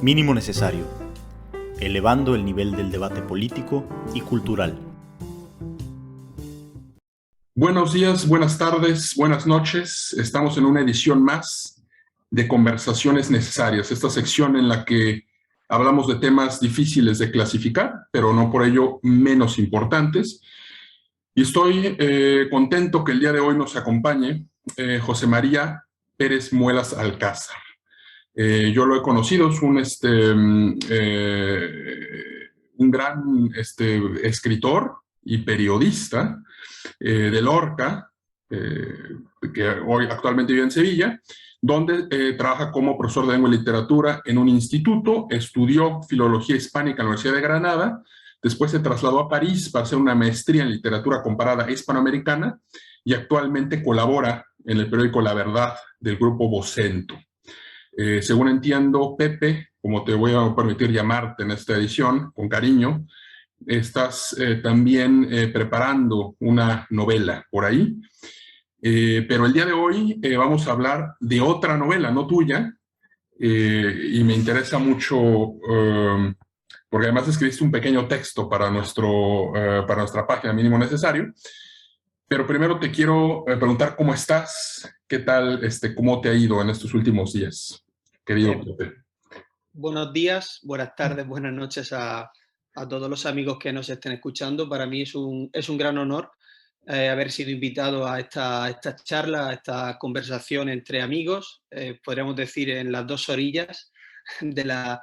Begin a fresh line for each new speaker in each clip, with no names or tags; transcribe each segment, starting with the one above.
Mínimo necesario, elevando el nivel del debate político y cultural.
Buenos días, buenas tardes, buenas noches. Estamos en una edición más de Conversaciones Necesarias, esta sección en la que hablamos de temas difíciles de clasificar, pero no por ello menos importantes. Y estoy contento que el día de hoy nos acompañe José María Pérez Muelas Alcázar. Yo lo he conocido, es un gran escritor y periodista de Lorca, que hoy actualmente vive en Sevilla, donde trabaja como profesor de lengua y literatura en un instituto, estudió filología hispánica en la Universidad de Granada, después se trasladó a París para hacer una maestría en literatura comparada hispanoamericana y actualmente colabora en el periódico La Verdad del grupo Vocento. Según entiendo, Pepe, como te voy a permitir llamarte en esta edición, con cariño, estás también preparando una novela por ahí, pero el día de hoy vamos a hablar de otra novela, no tuya, y me interesa mucho porque además escribiste un pequeño texto para nuestra página Mínimo Necesario. Pero primero te quiero preguntar cómo estás, qué tal, cómo te ha ido en estos últimos días, querido Pepe.
Buenos días, buenas tardes, buenas noches a todos los amigos que nos estén escuchando. Para mí es un gran honor haber sido invitado a esta charla, a esta conversación entre amigos, podríamos decir en las dos orillas de la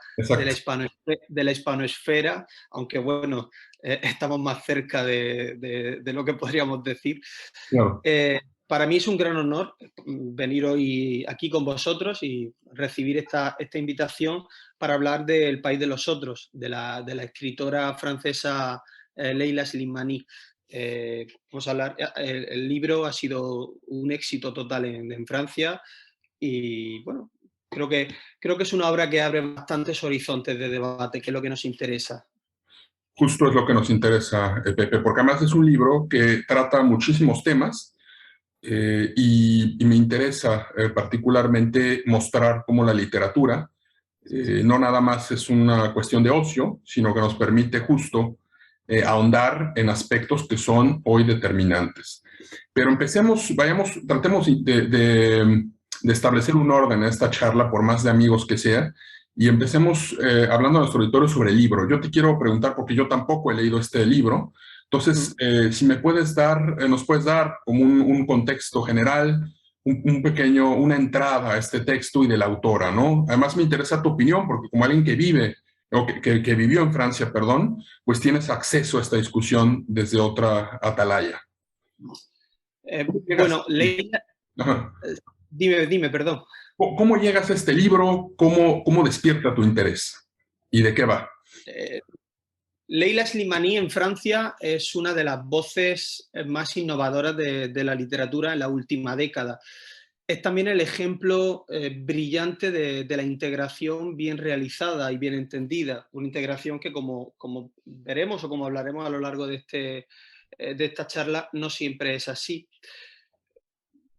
hispanoesfera, aunque bueno, estamos más cerca de lo que podríamos decir.
Claro.
Para mí es un gran honor venir hoy aquí con vosotros y recibir esta invitación para hablar del País de los Otros, de la escritora francesa Leila Slimani. Vamos a hablar, el libro ha sido un éxito total en Francia y bueno, creo que es una obra que abre bastantes horizontes de debate, que es lo que nos interesa.
Justo es lo que nos interesa, Pepe, porque además es un libro que trata muchísimos temas y me interesa particularmente mostrar cómo la literatura no nada más es una cuestión de ocio, sino que nos permite justo ahondar en aspectos que son hoy determinantes. Pero tratemos de establecer un orden en esta charla, por más de amigos que sea, y empecemos hablando a nuestro auditorio sobre el libro. Yo te quiero preguntar, porque yo tampoco he leído este libro, entonces, si nos puedes dar como un contexto general, una entrada a este texto y de la autora, ¿no? Además me interesa tu opinión, porque como alguien que vive, o que vivió en Francia, perdón, pues tienes acceso a esta discusión desde otra atalaya.
Bueno, Leila, dime, perdón.
¿Cómo llegas a este libro? ¿Cómo despierta tu interés? ¿Y de qué va?
Leila Slimani en Francia es una de las voces más innovadoras de la literatura en la última década. Es también el ejemplo brillante de la integración bien realizada y bien entendida. Una integración que, como veremos o como hablaremos a lo largo de esta charla, no siempre es así.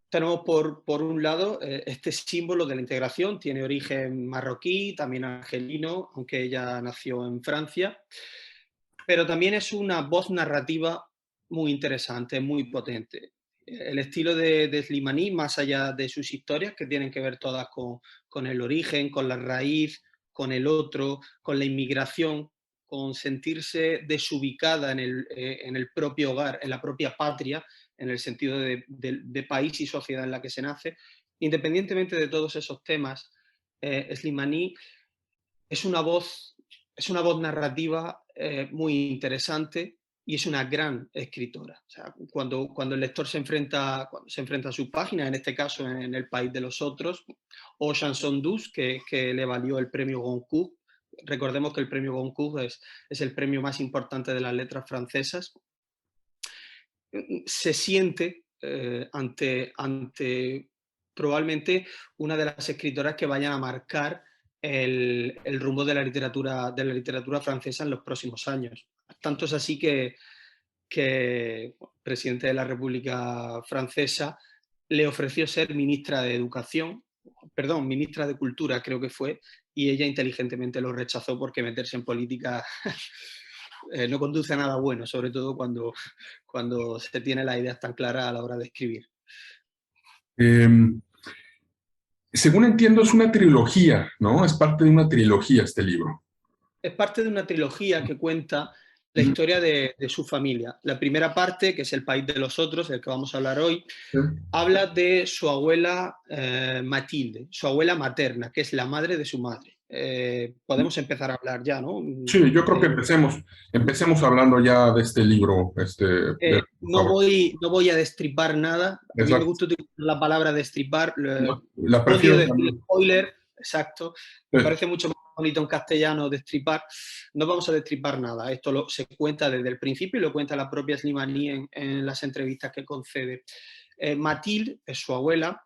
Tenemos por un lado este símbolo de la integración, tiene origen marroquí, también argelino, aunque ella nació en Francia, pero también es una voz narrativa muy interesante, muy potente. El estilo de Slimani, más allá de sus historias, que tienen que ver todas con el origen, con la raíz, con el otro, con la inmigración, con sentirse desubicada en el propio hogar, en la propia patria, en el sentido de país y sociedad en la que se nace. Independientemente de todos esos temas, Slimani es una voz narrativa muy interesante y es una gran escritora. O sea, cuando el lector se enfrenta a su página, en este caso en El País de los Otros, o Chanson douce, que le valió el premio Goncourt. Recordemos que el premio Goncourt es el premio más importante de las letras francesas. Se siente ante probablemente una de las escritoras que vayan a marcar el rumbo de la literatura francesa en los próximos años. Tanto es así que el presidente de la República Francesa le ofreció ser ministra de Educación, perdón, ministra de Cultura creo que fue, y ella inteligentemente lo rechazó porque meterse en política no conduce a nada bueno, sobre todo cuando se tiene las ideas tan claras a la hora de escribir.
Según entiendo, es una trilogía, ¿no? Es parte de una trilogía este libro.
Es parte de una trilogía que cuenta la historia de su familia. La primera parte, que es El país de los otros, del que vamos a hablar hoy, habla de su abuela Matilde, su abuela materna, que es la madre de su madre. Podemos empezar a hablar ya, ¿no?
Sí, yo creo que empecemos hablando ya de este libro, por
No
favor.
voy a destripar nada. A mí me
Exacto.
gusta utilizar la palabra destripar.
La
Odio
prefiero
decir
también.
spoiler, exacto. Me
Sí.
parece mucho más bonito en castellano destripar. No vamos a destripar nada. Esto se cuenta desde el principio y lo cuenta la propia Slimani en las entrevistas que concede. Mathilde es su abuela.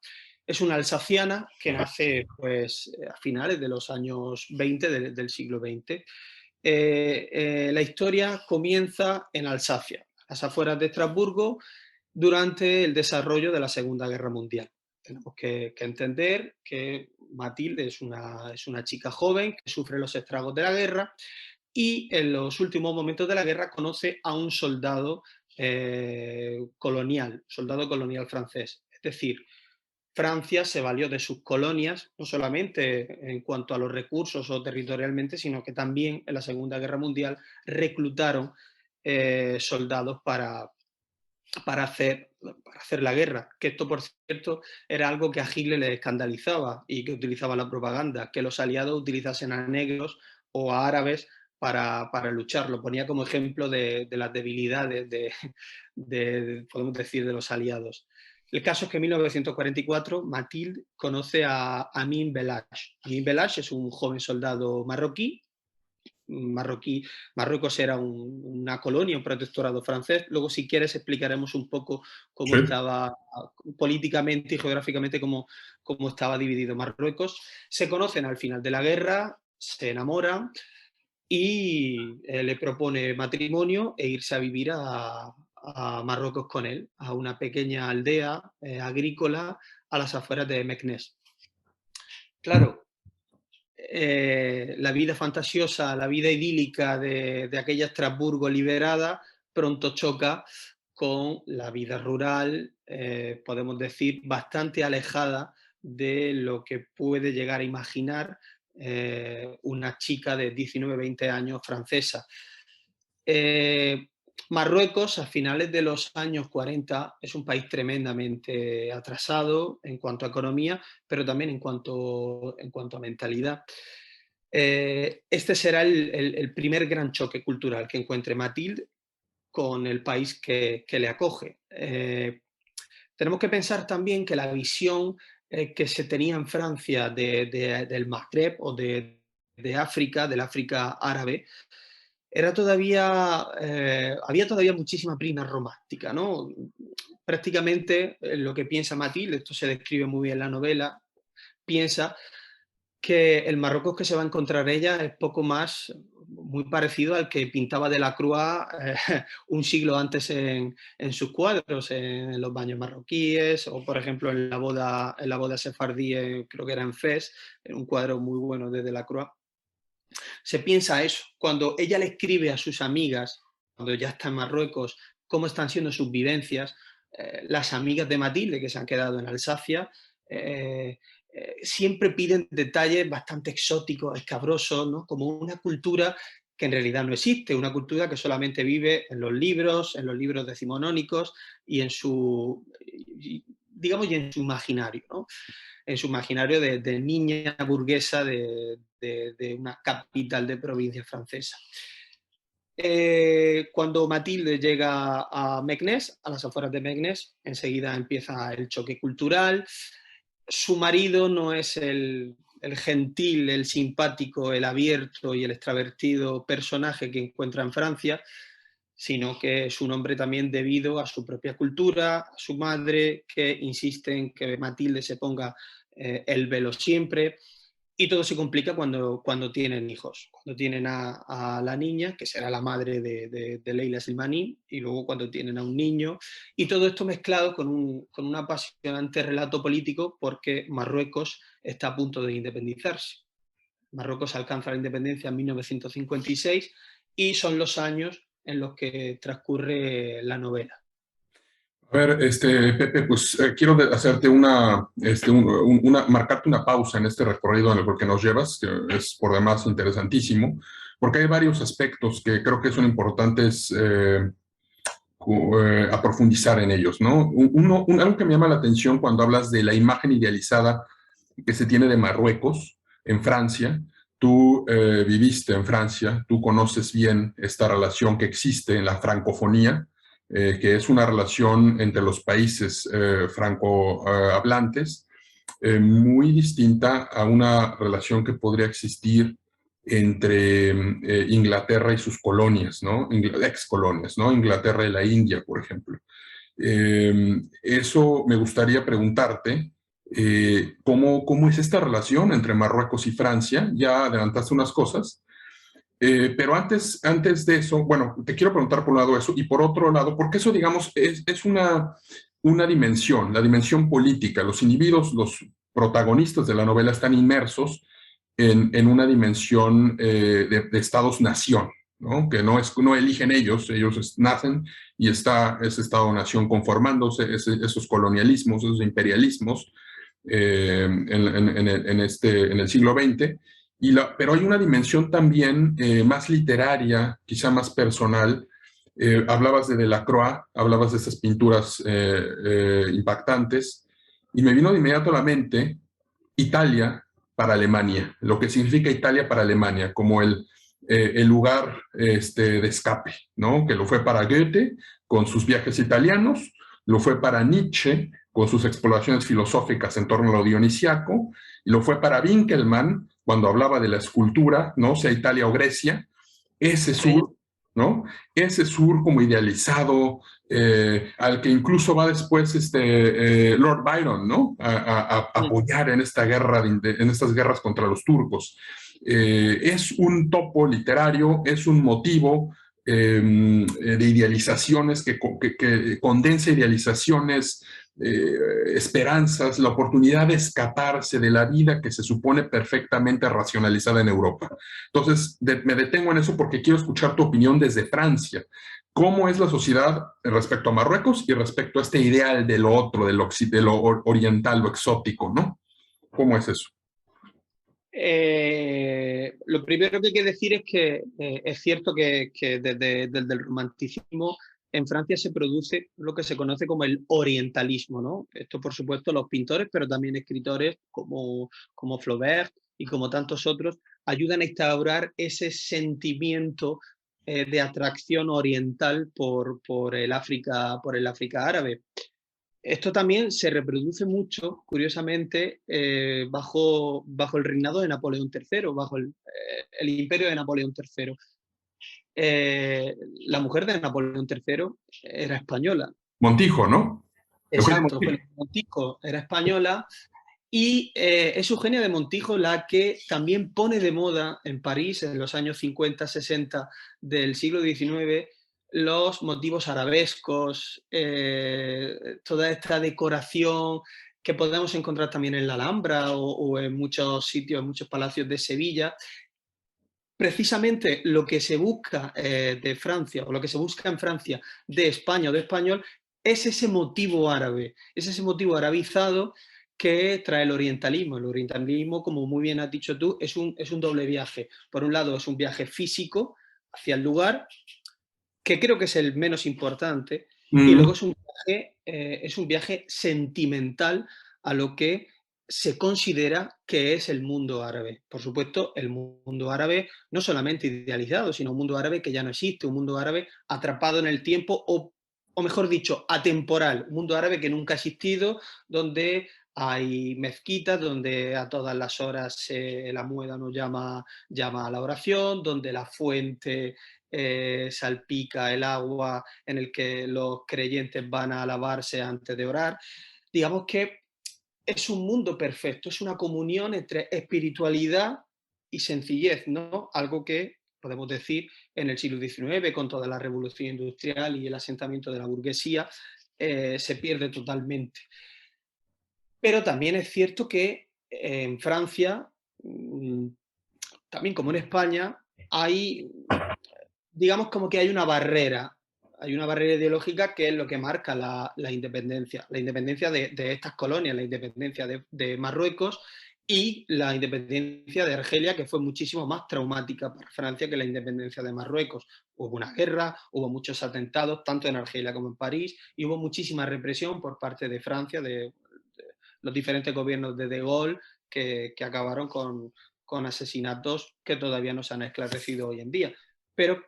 Es una alsaciana que nace pues, a finales de los años 20 del siglo XX. La historia comienza en Alsacia, a las afueras de Estrasburgo, durante el desarrollo de la Segunda Guerra Mundial. Tenemos que entender que Matilde es una chica joven que sufre los estragos de la guerra y en los últimos momentos de la guerra conoce a un soldado colonial francés. Es decir, Francia se valió de sus colonias, no solamente en cuanto a los recursos o territorialmente, sino que también en la Segunda Guerra Mundial reclutaron soldados para hacer la guerra. Que esto, por cierto, era algo que a Hitler le escandalizaba y que utilizaba la propaganda, que los aliados utilizasen a negros o a árabes para luchar. Lo ponía como ejemplo de las debilidades podemos decir, de los aliados. El caso es que en 1944 Mathilde conoce a Amin Belash. Amin Belash es un joven soldado marroquí. Marruecos era una colonia, un protectorado francés. Luego, si quieres, explicaremos un poco cómo
Sí.
estaba políticamente y geográficamente cómo estaba dividido Marruecos. Se conocen al final de la guerra, se enamoran y le propone matrimonio e irse a vivir a Marruecos con él, a una pequeña aldea agrícola a las afueras de Meknès. Claro, la vida fantasiosa, la vida idílica de aquella Estrasburgo liberada pronto choca con la vida rural, podemos decir, bastante alejada de lo que puede llegar a imaginar una chica de 19-20 años francesa. Marruecos, a finales de los años 40, es un país tremendamente atrasado en cuanto a economía, pero también en cuanto a mentalidad. Este será el primer gran choque cultural que encuentre Mathilde con el país que le acoge. Tenemos que pensar también que la visión que se tenía en Francia del Magreb o de África, del África árabe, era todavía, había todavía muchísima prima romántica, ¿no? Prácticamente lo que piensa Mathilde, esto se describe muy bien en la novela, piensa que el Marruecos que se va a encontrar ella es poco más, muy parecido al que pintaba Delacroix un siglo antes en sus cuadros, en los baños marroquíes, o por ejemplo en la boda sefardí, creo que era en Fez, un cuadro muy bueno de Delacroix. Se piensa eso. Cuando ella le escribe a sus amigas, cuando ya está en Marruecos, cómo están siendo sus vivencias, las amigas de Mathilde que se han quedado en Alsacia, siempre piden detalles bastante exóticos, escabrosos, ¿no? Como una cultura que en realidad no existe, una cultura que solamente vive en los libros decimonónicos y en su, digamos, y en su imaginario, ¿no? En su imaginario de niña burguesa de una capital de provincia francesa. Cuando Mathilde llega a Meknès, a las afueras de Meknès, enseguida empieza el choque cultural. Su marido no es el gentil, el simpático, el abierto y el extravertido personaje que encuentra en Francia, sino que es un hombre también debido a su propia cultura, a su madre, que insiste en que Mathilde se ponga el velo siempre. Y todo se complica cuando tienen hijos, cuando tienen a la niña, que será la madre de Leila Slimani, y luego cuando tienen a un niño, y todo esto mezclado con un apasionante relato político, porque Marruecos está a punto de independizarse. Marruecos alcanza la independencia en 1956 y son los años en los que transcurre la novela.
A ver, Pepe, pues quiero hacerte marcarte una pausa en este recorrido en el que nos llevas, que es por demás interesantísimo, porque hay varios aspectos que creo que son importantes a profundizar en ellos, ¿no? Algo que me llama la atención cuando hablas de la imagen idealizada que se tiene de Marruecos en Francia. Tú viviste en Francia, tú conoces bien esta relación que existe en la francofonía, que es una relación entre los países francohablantes, muy distinta a una relación que podría existir entre Inglaterra y sus colonias, ¿no? Ex colonias, ¿no? Inglaterra y la India, por ejemplo. Eso me gustaría preguntarte, ¿cómo es esta relación entre Marruecos y Francia? Ya adelantaste unas cosas, pero antes de eso, bueno, te quiero preguntar por un lado eso, y por otro lado, porque eso, digamos, es una dimensión, la dimensión política. Los individuos, los protagonistas de la novela están inmersos en una dimensión de estados-nación, ¿no? Que no eligen ellos, nacen y está ese estado-nación conformándose, esos colonialismos, esos imperialismos en el siglo XX. Pero hay una dimensión también más literaria, quizá más personal. Hablabas de Delacroix, hablabas de esas pinturas impactantes, y me vino de inmediato a la mente Italia para Alemania, lo que significa Italia para Alemania, como el lugar de escape, ¿no? Que lo fue para Goethe con sus viajes italianos, lo fue para Nietzsche con sus exploraciones filosóficas en torno a lo dionisiaco, y lo fue para Winkelmann cuando hablaba de la escultura, ¿no? Sea Italia o Grecia, ese sur, ¿no? Ese sur como idealizado, al que incluso va después Lord Byron, ¿no? A apoyar en esta guerra, en estas guerras contra los turcos. Es un topo literario, es un motivo de idealizaciones que condensa idealizaciones, esperanzas, la oportunidad de escaparse de la vida que se supone perfectamente racionalizada en Europa. Entonces, me detengo en eso porque quiero escuchar tu opinión desde Francia. ¿Cómo es la sociedad respecto a Marruecos y respecto a este ideal de lo otro, de lo oriental, lo exótico, ¿no? ¿Cómo es eso?
Lo primero que hay que decir es que es cierto que desde el romanticismo en Francia se produce lo que se conoce como el orientalismo, ¿no? Esto, por supuesto, los pintores, pero también escritores como Flaubert y como tantos otros, ayudan a instaurar ese sentimiento de atracción oriental por el África árabe. Esto también se reproduce mucho, curiosamente, bajo el reinado de Napoleón III, bajo el imperio de Napoleón III. La mujer de Napoleón III era española.
Montijo, ¿no?
Exacto, Montijo era española y es Eugenia de Montijo la que también pone de moda en París en los años 50-60 del siglo XIX los motivos arabescos, toda esta decoración que podemos encontrar también en la Alhambra o en muchos sitios, en muchos palacios de Sevilla. Precisamente lo que se busca de Francia o lo que se busca en Francia de España o de español es ese motivo árabe, es ese motivo arabizado que trae el orientalismo. El orientalismo, como muy bien has dicho tú, es un doble viaje. Por un lado es un viaje físico hacia el lugar, que creo que es el menos importante, y luego es un viaje sentimental a lo que se considera que es el mundo árabe. Por supuesto, el mundo árabe no solamente idealizado, sino un mundo árabe que ya no existe, un mundo árabe atrapado en el tiempo o mejor dicho, atemporal, un mundo árabe que nunca ha existido, donde hay mezquitas, donde a todas las horas la muezzin llama a la oración, donde la fuente salpica el agua en el que los creyentes van a lavarse antes de orar. Digamos que es un mundo perfecto, es una comunión entre espiritualidad y sencillez, ¿no? Algo que podemos decir en el siglo XIX, con toda la revolución industrial y el asentamiento de la burguesía, se pierde totalmente. Pero también es cierto que en Francia, también como en España, hay, digamos, como que hay una barrera ideológica que es lo que marca la independencia de estas colonias, la independencia de Marruecos y la independencia de Argelia, que fue muchísimo más traumática para Francia que la independencia de Marruecos. Hubo una guerra, hubo muchos atentados, tanto en Argelia como en París, y hubo muchísima represión por parte de Francia, de los diferentes gobiernos de Gaulle, que acabaron con asesinatos que todavía no se han esclarecido hoy en día. Pero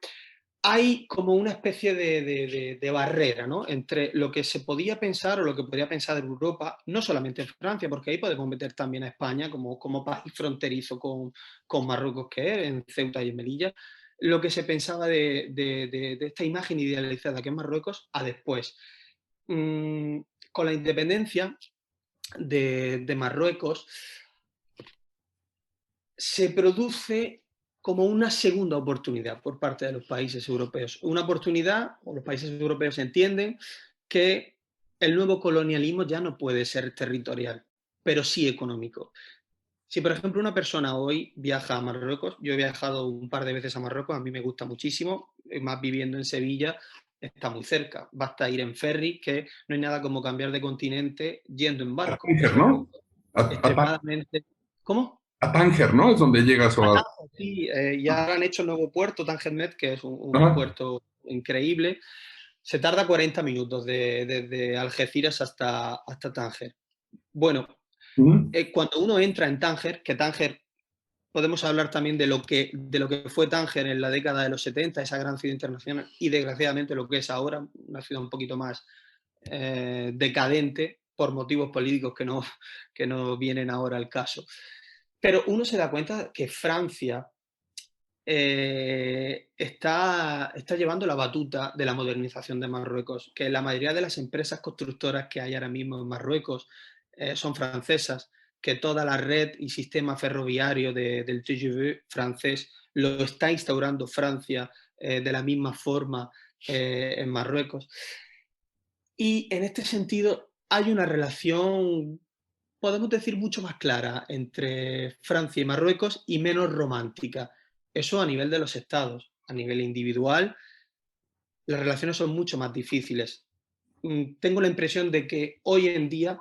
hay como una especie de barrera, ¿no? Entre lo que se podía pensar o lo que podría pensar Europa, no solamente en Francia, porque ahí podemos meter también a España como país fronterizo con Marruecos, que es en Ceuta y en Melilla, lo que se pensaba de esta imagen idealizada que es Marruecos a después. Con la independencia de Marruecos se produce como una segunda oportunidad por parte de los países europeos. Una oportunidad, o los países europeos entienden que el nuevo colonialismo ya no puede ser territorial, pero sí económico. Si, por ejemplo, una persona hoy viaja a Marruecos, yo he viajado un par de veces a Marruecos, a mí me gusta muchísimo, más viviendo en Sevilla, está muy cerca. Basta ir en ferry, que no hay nada como cambiar de continente yendo en
A
barco. Es
Tánger,
un
¿no?
mundo extremadamente... ¿Cómo?
A Tánger, ¿no? Es donde llegas o a...
Sí, ya han hecho el nuevo puerto, Tánger Med, que es un
Ajá.
puerto increíble. Se tarda 40 minutos desde Algeciras hasta Tánger. Bueno,
Ujú.
cuando uno entra en Tánger, que Tánger, podemos hablar también de lo que fue Tánger en la década de los 70, esa gran ciudad internacional, y desgraciadamente lo que es ahora, una ciudad un poquito más decadente por motivos políticos que no vienen ahora al caso. Pero uno se da cuenta que Francia está llevando la batuta de la modernización de Marruecos, que la mayoría de las empresas constructoras que hay ahora mismo en Marruecos son francesas, que toda la red y sistema ferroviario del TGV francés lo está instaurando Francia de la misma forma en Marruecos. Y en este sentido hay una relación, podemos decir, mucho más clara entre Francia y Marruecos y menos romántica. Eso a nivel de los estados. A nivel individual, las relaciones son mucho más difíciles. Tengo la impresión de que hoy en día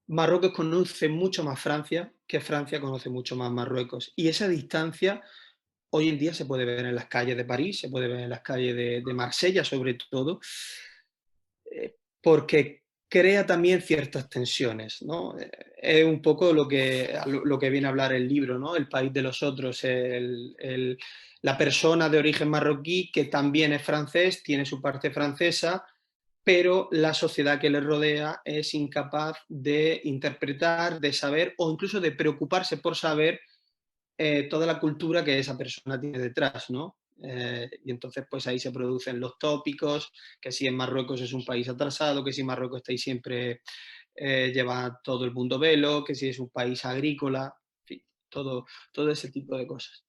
Marruecos conoce mucho más Francia que Francia conoce mucho más Marruecos. Y esa distancia hoy en día se puede ver en las calles de París, se puede ver en las calles de Marsella sobre todo, porque crea también ciertas tensiones, ¿no? Es un poco lo que viene a hablar el libro, ¿no? El país de los otros, la persona de origen marroquí que también es francés, tiene su parte francesa, pero la sociedad que le rodea es incapaz de interpretar, de saber o incluso de preocuparse por saber toda la cultura que esa persona tiene detrás, ¿no? Y entonces pues ahí se producen los tópicos, que si en Marruecos es un país atrasado, que si Marruecos está ahí siempre lleva todo el mundo velo, que si es un país agrícola, en fin, todo ese tipo de cosas.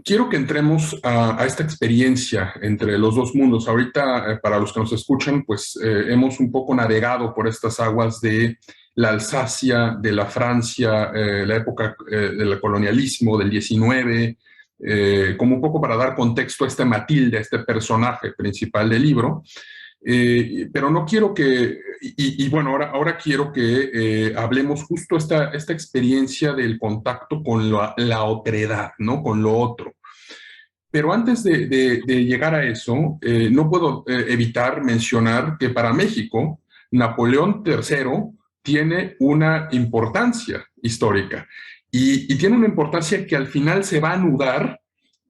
Quiero que entremos a esta experiencia entre los dos mundos. Ahorita, para los que nos escuchan, pues hemos un poco navegado por estas aguas de la Alsacia, de la Francia, la época del colonialismo, del 19, como un poco para dar contexto a esta Matilde, a este personaje principal del libro. Pero no quiero que, bueno, ahora quiero que hablemos justo esta experiencia del contacto con la otredad, ¿no? Con lo otro. Pero antes de llegar a eso, no puedo evitar mencionar que para México, Napoleón III tiene una importancia histórica y tiene una importancia que al final se va a anudar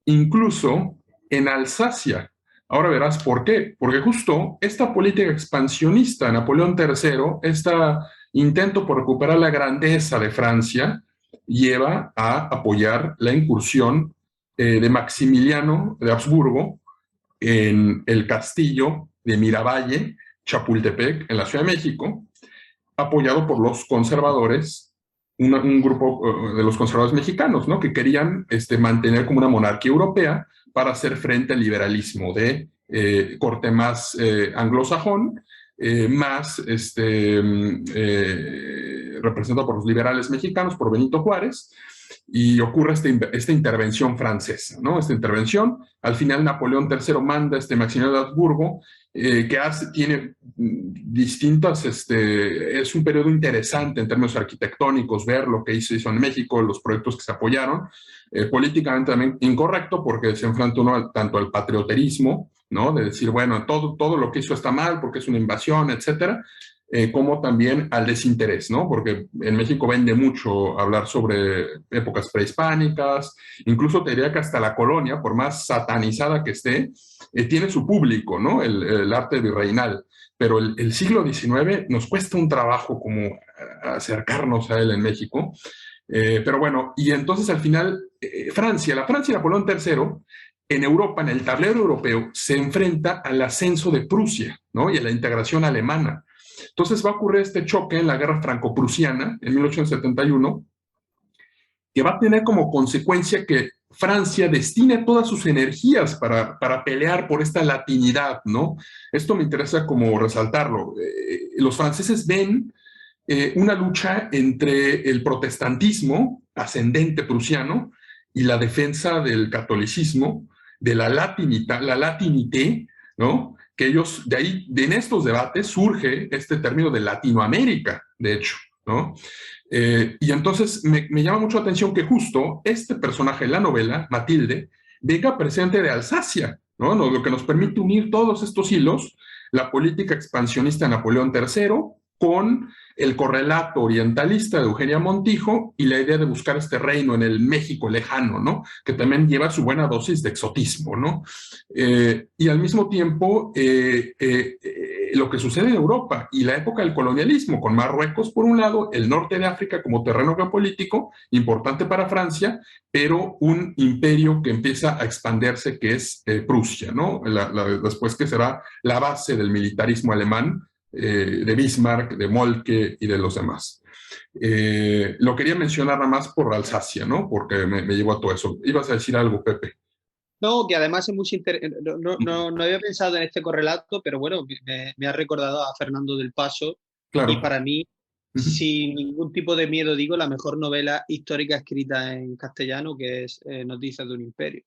incluso en Alsacia. Ahora verás por qué. Porque justo esta política expansionista de Napoleón III, este intento por recuperar la grandeza de Francia, lleva a apoyar la incursión de Maximiliano de Habsburgo en el castillo de Miravalle, Chapultepec, en la Ciudad de México, apoyado por los conservadores, un grupo de los conservadores mexicanos, ¿no? Que querían mantener como una monarquía europea para hacer frente al liberalismo de corte más anglosajón, más representado por los liberales mexicanos, por Benito Juárez, y ocurre esta intervención francesa, ¿no? Esta intervención, al final Napoleón III manda Maximiliano de Habsburgo, tiene distintas, es un periodo interesante en términos arquitectónicos, ver lo que hizo en México, los proyectos que se apoyaron, políticamente también incorrecto, porque se enfrenta uno tanto al patrioterismo, ¿no? De decir, bueno, todo lo que hizo está mal porque es una invasión, etcétera, como también al desinterés, ¿no? Porque en México vende mucho hablar sobre épocas prehispánicas, incluso te diría que hasta la colonia, por más satanizada que esté, tiene su público, ¿no? El arte virreinal, pero el siglo XIX nos cuesta un trabajo como acercarnos a él en México, pero bueno, y entonces al final la Francia y Napoleón III en Europa, en el tablero europeo, se enfrenta al ascenso de Prusia, ¿no? Y a la integración alemana. Entonces va a ocurrir este choque en la guerra franco-prusiana en 1871, que va a tener como consecuencia que Francia destine todas sus energías para pelear por esta latinidad, ¿no? Esto me interesa como resaltarlo. Los franceses ven una lucha entre el protestantismo ascendente prusiano y la defensa del catolicismo, de la latinité, ¿no? Que ellos, en estos debates surge este término de Latinoamérica, de hecho, ¿no? Y entonces me llama mucho la atención que justo este personaje en la novela, Matilde, venga presente de Alsacia, ¿no? Lo que nos permite unir todos estos hilos, la política expansionista de Napoleón III con el correlato orientalista de Eugenia Montijo y la idea de buscar este reino en el México lejano, ¿no? Que también lleva su buena dosis de exotismo, ¿no? Y al mismo tiempo, lo que sucede en Europa y la época del colonialismo, con Marruecos por un lado, el norte de África como terreno geopolítico, importante para Francia, pero un imperio que empieza a expandirse, que es Prusia, ¿no? Después que será la base del militarismo alemán, de Bismarck, de Moltke y de los demás. Lo quería mencionar nada más por Alsacia, ¿no? Porque me llevó a todo eso. ¿Ibas a decir algo, Pepe?
No, que además es muy no había pensado en este correlato, pero bueno, me ha recordado a Fernando del Paso,
Claro.
y para mí, sin ningún tipo de miedo, digo, la mejor novela histórica escrita en castellano, que es Noticias de un imperio,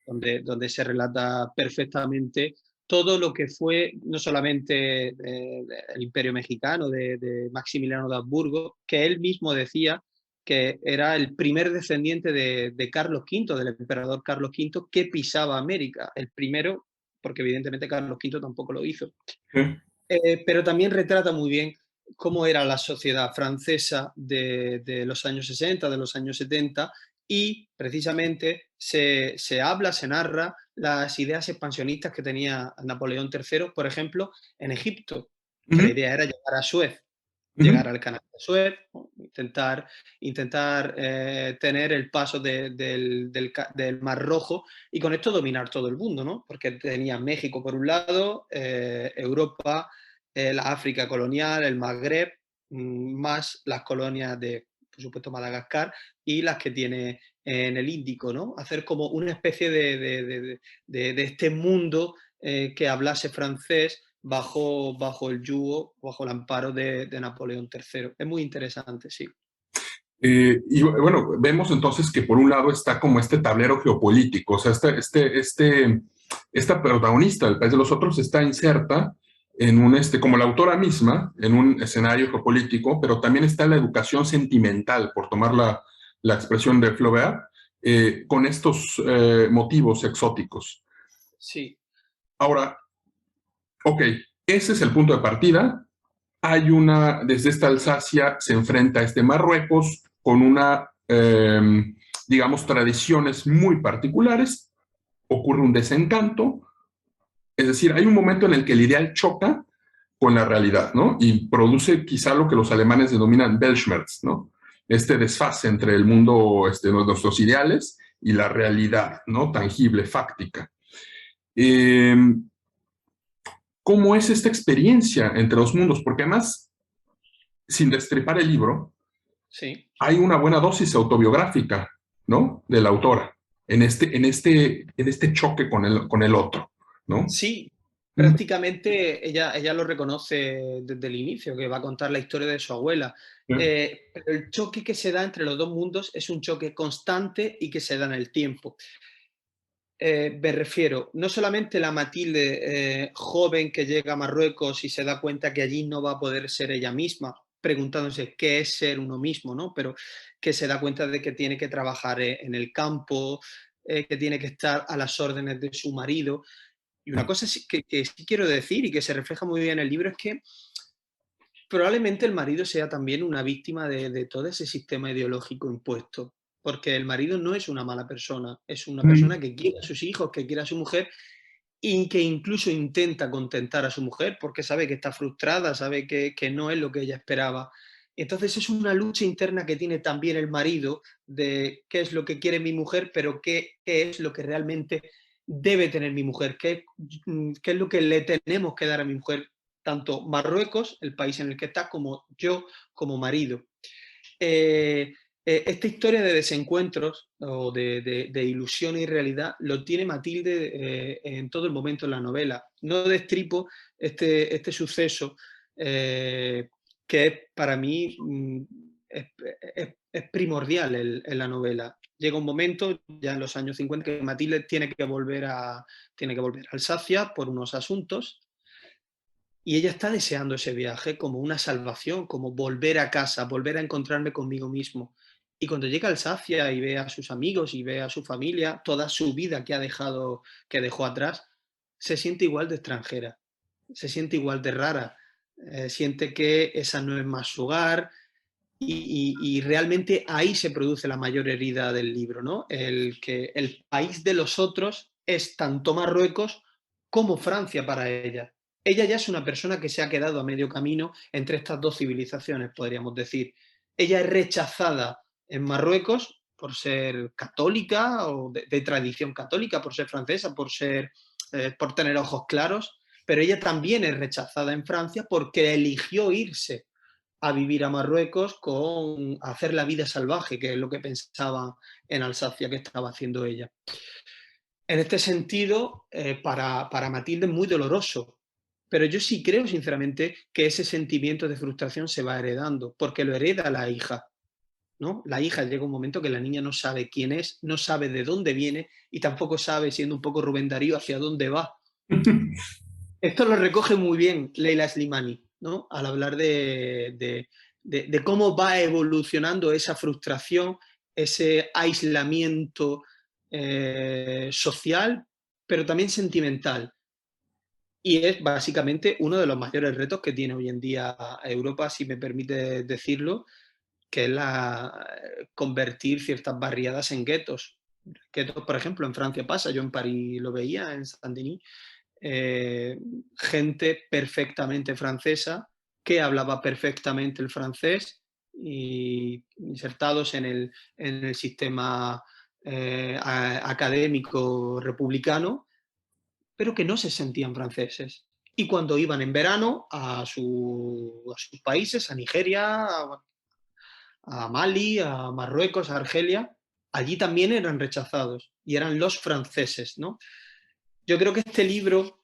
donde se relata perfectamente todo lo que fue no solamente el imperio mexicano de Maximiliano de Habsburgo, que él mismo decía que era el primer descendiente de Carlos V, del emperador Carlos V, que pisaba América. El primero, porque evidentemente Carlos V tampoco lo hizo. Pero también retrata muy bien cómo era la sociedad francesa de los años 60, de los años 70, y precisamente se narra las ideas expansionistas que tenía Napoleón III, por ejemplo, en Egipto, que la idea era llegar a Suez, llegar al canal de Suez, intentar tener el paso del Mar Rojo y con esto dominar todo el mundo, ¿no? Porque tenía México por un lado, Europa, la África colonial, el Magreb, más las colonias de, por supuesto, Madagascar y las que tiene en el Índico, ¿no? Hacer como una especie de este mundo que hablase francés bajo el yugo, bajo el amparo de Napoleón III. Es muy interesante, sí.
Y bueno, vemos entonces que por un lado está como este tablero geopolítico, o sea, esta protagonista del país de los otros está inserta en como la autora misma, en un escenario geopolítico, pero también está la educación sentimental, por tomar la expresión de Flaubert, con estos motivos exóticos.
Sí.
Ahora, ok, ese es el punto de partida. Desde esta Alsacia se enfrenta a este Marruecos con digamos, tradiciones muy particulares, ocurre un desencanto, es decir, hay un momento en el que el ideal choca con la realidad, ¿no? Y produce quizá lo que los alemanes denominan Weltschmerz, ¿no? Este desfase entre el mundo, nuestros ideales y la realidad, ¿no? Tangible, fáctica. ¿Cómo es esta experiencia entre los mundos? Porque además sin destripar el libro,
Sí.
hay una buena dosis autobiográfica, ¿no? De la autora en este choque con el otro, ¿no?
Sí,
Mm.
prácticamente ella lo reconoce desde el inicio, que va a contar la historia de su abuela. Pero el choque que se da entre los dos mundos es un choque constante y que se da en el tiempo. Me refiero, no solamente la Matilde joven que llega a Marruecos y se da cuenta que allí no va a poder ser ella misma, preguntándose qué es ser uno mismo, ¿no? Pero que se da cuenta de que tiene que trabajar en el campo, que tiene que estar a las órdenes de su marido. Y una cosa que sí quiero decir y que se refleja muy bien en el libro es que probablemente el marido sea también una víctima de todo ese sistema ideológico impuesto, porque el marido no es una mala persona, es una
Mm.
persona que quiere a sus hijos, que quiere a su mujer y que incluso intenta contentar a su mujer porque sabe que está frustrada, sabe que no es lo que ella esperaba. Entonces es una lucha interna que tiene también el marido de qué es lo que quiere mi mujer, pero qué es lo que realmente debe tener mi mujer, qué es lo que le tenemos que dar a mi mujer, tanto Marruecos, el país en el que está, como yo como marido. Eh, Esta historia de desencuentros o de ilusión y realidad lo tiene Matilde en todo el momento en la novela. No destripo este suceso que es para mí es primordial en la novela. Llega un momento, ya en los años 50, que Matilde tiene que volver a Alsacia por unos asuntos y ella está deseando ese viaje como una salvación, como volver a casa, volver a encontrarme conmigo mismo. Y cuando llega a Alsacia y ve a sus amigos y ve a su familia, toda su vida que dejó atrás, se siente igual de extranjera, se siente igual de rara, siente que esa no es más su hogar y realmente ahí se produce la mayor herida del libro, ¿no? El que el país de los otros es tanto Marruecos como Francia para ella. Ella ya es una persona que se ha quedado a medio camino entre estas dos civilizaciones, podríamos decir. Ella es rechazada en Marruecos por ser católica o de tradición católica, por ser francesa, por tener ojos claros, pero ella también es rechazada en Francia porque eligió irse a vivir a Marruecos con hacer la vida salvaje, que es lo que pensaba en Alsacia que estaba haciendo ella. En este sentido, para Matilde es muy doloroso, pero yo sí creo sinceramente que ese sentimiento de frustración se va heredando, porque lo hereda la hija, ¿no? La hija llega un momento que la niña no sabe quién es, no sabe de dónde viene y tampoco sabe, siendo un poco Rubén Darío, hacia dónde va. Esto lo recoge muy bien Leila Slimani, ¿no? Al hablar de cómo va evolucionando esa frustración, ese aislamiento social, pero también sentimental. Y es básicamente uno de los mayores retos que tiene hoy en día Europa, si me permite decirlo, que es convertir ciertas barriadas en guetos. Guetos, por ejemplo, en Francia pasa, yo en París lo veía, en Saint-Denis, gente perfectamente francesa que hablaba perfectamente el francés y insertados en el sistema académico republicano, pero que no se sentían franceses. Y cuando iban en verano a sus países, a Nigeria, a Mali, a Marruecos, a Argelia, allí también eran rechazados y eran los franceses, ¿no? Yo creo que este libro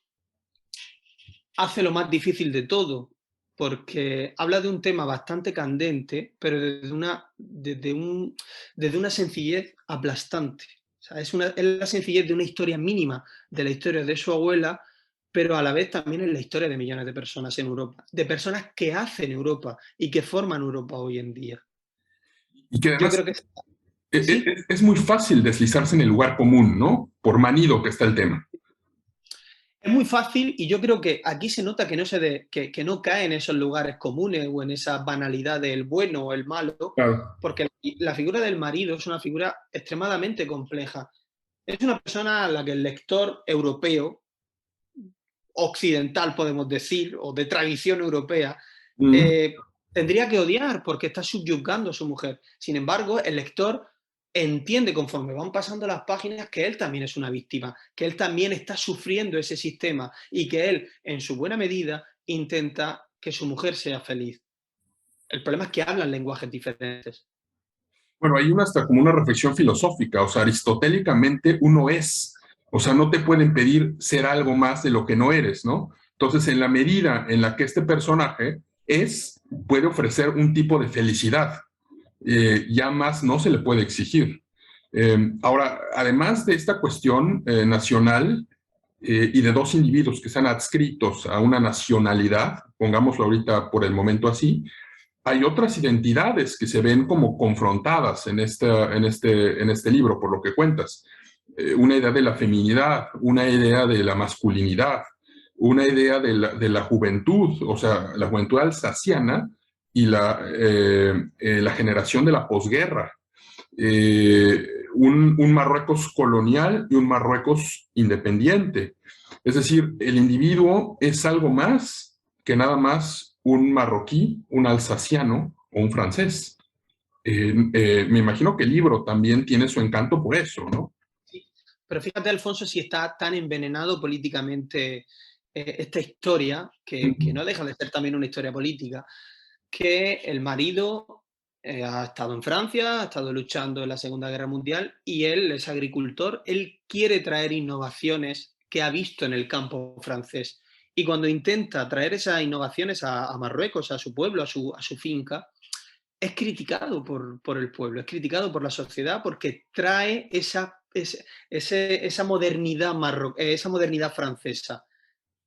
hace lo más difícil de todo, porque habla de un tema bastante candente, pero desde una sencillez aplastante. O sea, es la sencillez de una historia mínima, de la historia de su abuela, pero a la vez también es la historia de millones de personas en Europa, de personas que hacen Europa y que forman Europa hoy en día.
Y que
Yo
además
creo que sí.
es muy fácil deslizarse en el lugar común, ¿no? Por manido que está el tema.
Es muy fácil y yo creo que aquí se nota que que no cae en esos lugares comunes o en esa banalidad del bueno o el malo,
Claro.
porque la figura del marido es una figura extremadamente compleja. Es una persona a la que el lector europeo, occidental podemos decir, o de tradición europea,
Mm.
eh, tendría que odiar porque está subyugando a su mujer. Sin embargo, el lector entiende conforme van pasando las páginas que él también es una víctima, que él también está sufriendo ese sistema y que él, en su buena medida, intenta que su mujer sea feliz. El problema es que hablan lenguajes diferentes.
Bueno, hay hasta como una reflexión filosófica, o sea, aristotélicamente uno es, o sea, no te pueden pedir ser algo más de lo que no eres, ¿no? Entonces, en la medida en la que este personaje puede ofrecer un tipo de felicidad, ya más no se le puede exigir. Ahora, además de esta cuestión nacional y de dos individuos que están adscritos a una nacionalidad, pongámoslo ahorita por el momento así, hay otras identidades que se ven como confrontadas en este libro, por lo que cuentas. Una idea de la feminidad, una idea de la masculinidad, una idea de la juventud, o sea, la juventud alsaciana y la generación de la posguerra. Un Marruecos colonial y un Marruecos independiente. Es decir, el individuo es algo más que nada más un marroquí, un alsaciano o un francés. Me imagino que el libro también tiene su encanto por eso, ¿no?
Sí. Pero fíjate, Alfonso, si está tan envenenado políticamente esta historia, que no deja de ser también una historia política, que el marido ha estado en Francia, ha estado luchando en la Segunda Guerra Mundial y él es agricultor, él quiere traer innovaciones que ha visto en el campo francés. Y cuando intenta traer esas innovaciones a Marruecos, a su pueblo, a su finca, es criticado por el pueblo, es criticado por la sociedad porque trae esa modernidad esa modernidad francesa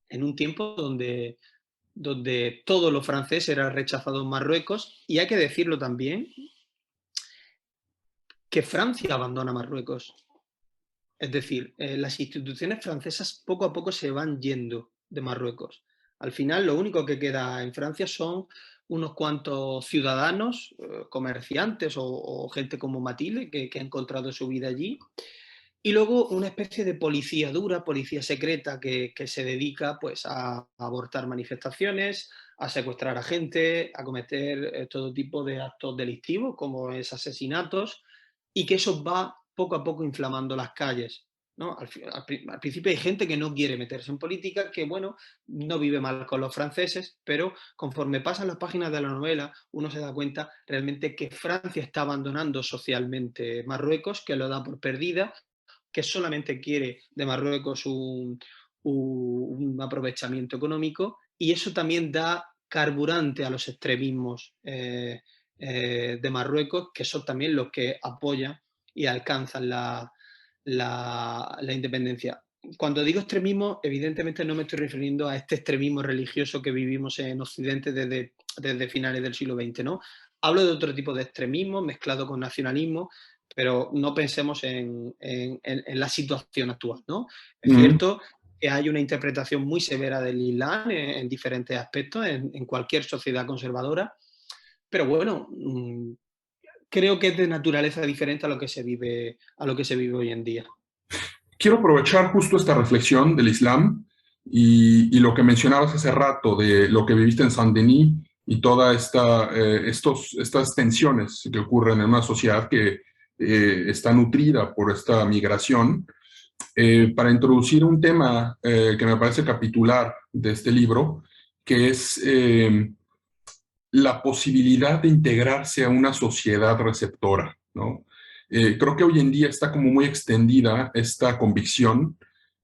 en un tiempo donde todo lo francés era rechazado en Marruecos, y hay que decirlo también, que Francia abandona Marruecos. Es decir, las instituciones francesas poco a poco se van yendo de Marruecos. Al final, lo único que queda en Francia son unos cuantos ciudadanos, comerciantes o gente como Mathilde, que ha encontrado su vida allí. Y luego una especie de policía dura, policía secreta, que se dedica pues, a abortar manifestaciones, a secuestrar a gente, a cometer todo tipo de actos delictivos, como es asesinatos, y que eso va poco a poco inflamando las calles, ¿no? Al principio hay gente que no quiere meterse en política, que bueno, no vive mal con los franceses, pero conforme pasan las páginas de la novela, uno se da cuenta realmente que Francia está abandonando socialmente Marruecos, que lo da por perdida, que solamente quiere de Marruecos un aprovechamiento económico, y eso también da carburante a los extremismos de Marruecos, que son también los que apoyan y alcanzan la independencia. Cuando digo extremismo, evidentemente no me estoy refiriendo a este extremismo religioso que vivimos en Occidente desde finales del siglo XX, ¿no? Hablo de otro tipo de extremismo mezclado con nacionalismo, pero no pensemos en la situación actual, ¿no? Es cierto que hay una interpretación muy severa del Islam en diferentes aspectos, en cualquier sociedad conservadora, pero bueno, creo que es de naturaleza diferente a lo que se vive hoy en día.
Quiero aprovechar justo esta reflexión del Islam y lo que mencionabas hace rato de lo que viviste en Saint-Denis y todas estas tensiones que ocurren en una sociedad que está nutrida por esta migración, para introducir un tema que me parece capitular de este libro, que es la posibilidad de integrarse a una sociedad receptora, ¿no? Creo que hoy en día está como muy extendida esta convicción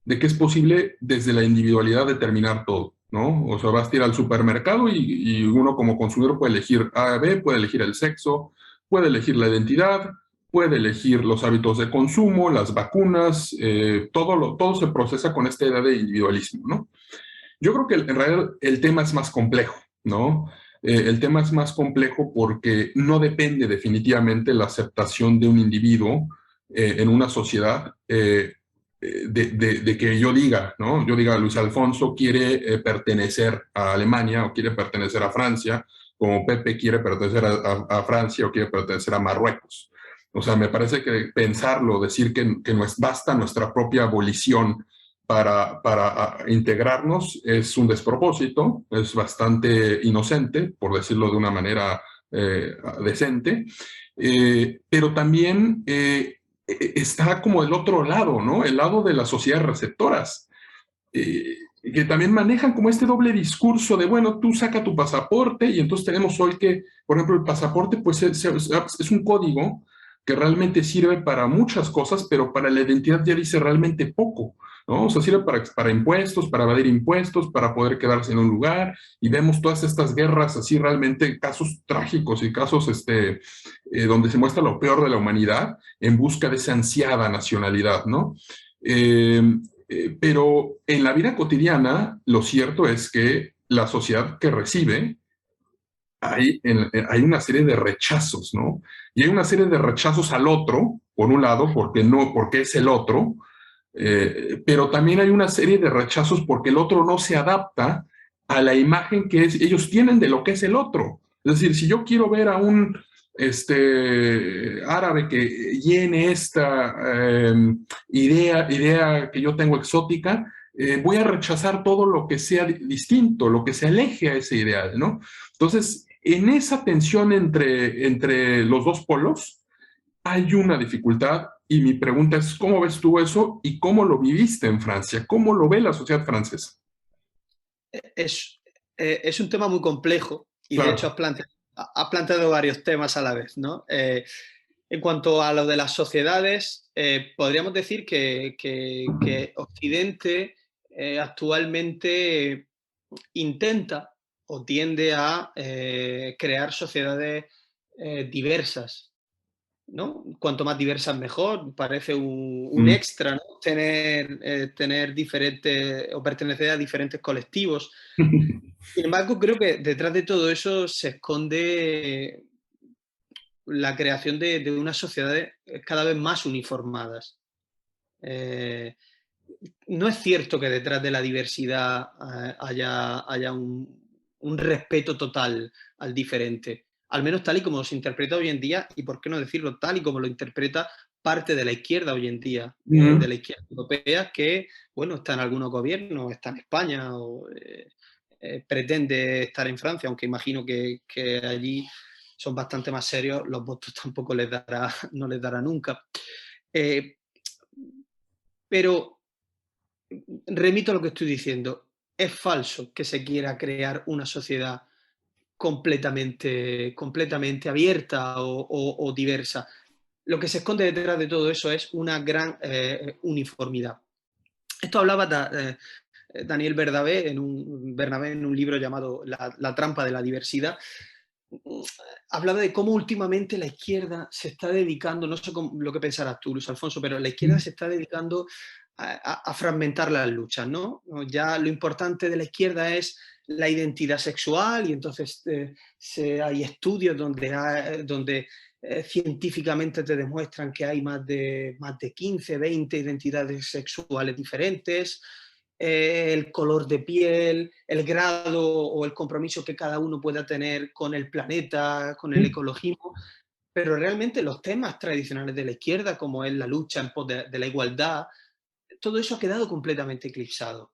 de que es posible desde la individualidad determinar todo, ¿no? O sea, vas a ir al supermercado y uno como consumidor puede elegir A, B, puede elegir el sexo, puede elegir la identidad, puede elegir los hábitos de consumo, las vacunas, todo se procesa con esta idea de individualismo, ¿no? Yo creo que en realidad el tema es más complejo, ¿no? El tema es más complejo porque no depende definitivamente la aceptación de un individuo en una sociedad de que yo diga, ¿no? Yo diga, Luis Alfonso quiere pertenecer a Alemania o quiere pertenecer a Francia, como Pepe quiere pertenecer a Francia o quiere pertenecer a Marruecos. O sea, me parece que pensarlo, decir que no es, basta nuestra propia abolición para integrarnos es un despropósito, es bastante inocente, por decirlo de una manera decente, pero también está como el otro lado, ¿no? El lado de las sociedades receptoras. que también manejan como este doble discurso de, bueno, tú saca tu pasaporte y entonces tenemos hoy que, por ejemplo, el pasaporte pues es un código que realmente sirve para muchas cosas, pero para la identidad ya dice realmente poco, ¿no? O sea, sirve para impuestos, para evadir impuestos, para poder quedarse en un lugar, y vemos todas estas guerras así realmente, casos trágicos y casos donde se muestra lo peor de la humanidad en busca de esa ansiada nacionalidad, ¿no? Eh, pero en la vida cotidiana, lo cierto es que la sociedad que recibe, hay una serie de rechazos, ¿no? Y hay una serie de rechazos al otro, por un lado, porque es el otro, pero también hay una serie de rechazos porque el otro no se adapta a la imagen que ellos tienen de lo que es el otro. Es decir, si yo quiero ver a un árabe que llene esta idea que yo tengo exótica, voy a rechazar todo lo que sea distinto, lo que se aleje a ese ideal, ¿no? Entonces, en esa tensión entre los dos polos, hay una dificultad y mi pregunta es, ¿cómo ves tú eso y cómo lo viviste en Francia? ¿Cómo lo ve la sociedad francesa?
Es un tema muy complejo y de hecho
Claro.
has planteado varios temas a la vez, ¿no? En cuanto a lo de las sociedades, podríamos decir que Occidente actualmente intenta o tiende a crear sociedades diversas, ¿no? Cuanto más diversas mejor, parece un
Mm.
extra, ¿no? Tener diferentes o pertenecer a diferentes colectivos. Sin embargo, creo que detrás de todo eso se esconde la creación de unas sociedades cada vez más uniformadas. Eh, no es cierto que detrás de la diversidad haya un respeto total al diferente, al menos tal y como se interpreta hoy en día, y por qué no decirlo, tal y como lo interpreta parte de la izquierda hoy en día, de
Mm.
la izquierda europea, que, bueno, está en algunos gobiernos, está en España o pretende estar en Francia, aunque imagino que allí son bastante más serios, los votos tampoco no les dará nunca. Eh, pero remito a lo que estoy diciendo. Es falso que se quiera crear una sociedad completamente abierta o diversa. Lo que se esconde detrás de todo eso es una gran uniformidad. Esto hablaba Daniel Bernabé en un libro llamado La trampa de la diversidad. Hablaba de cómo últimamente la izquierda se está dedicando, no sé lo que pensarás tú, Luis Alfonso, pero la izquierda se está dedicando a fragmentar las luchas, ¿no? Ya lo importante de la izquierda es la identidad sexual y entonces hay estudios donde científicamente te demuestran que hay más de 15, 20 identidades sexuales diferentes, el color de piel, el grado o el compromiso que cada uno pueda tener con el planeta, con el ecologismo, pero realmente los temas tradicionales de la izquierda, como es la lucha en pos de la igualdad, todo eso ha quedado completamente eclipsado.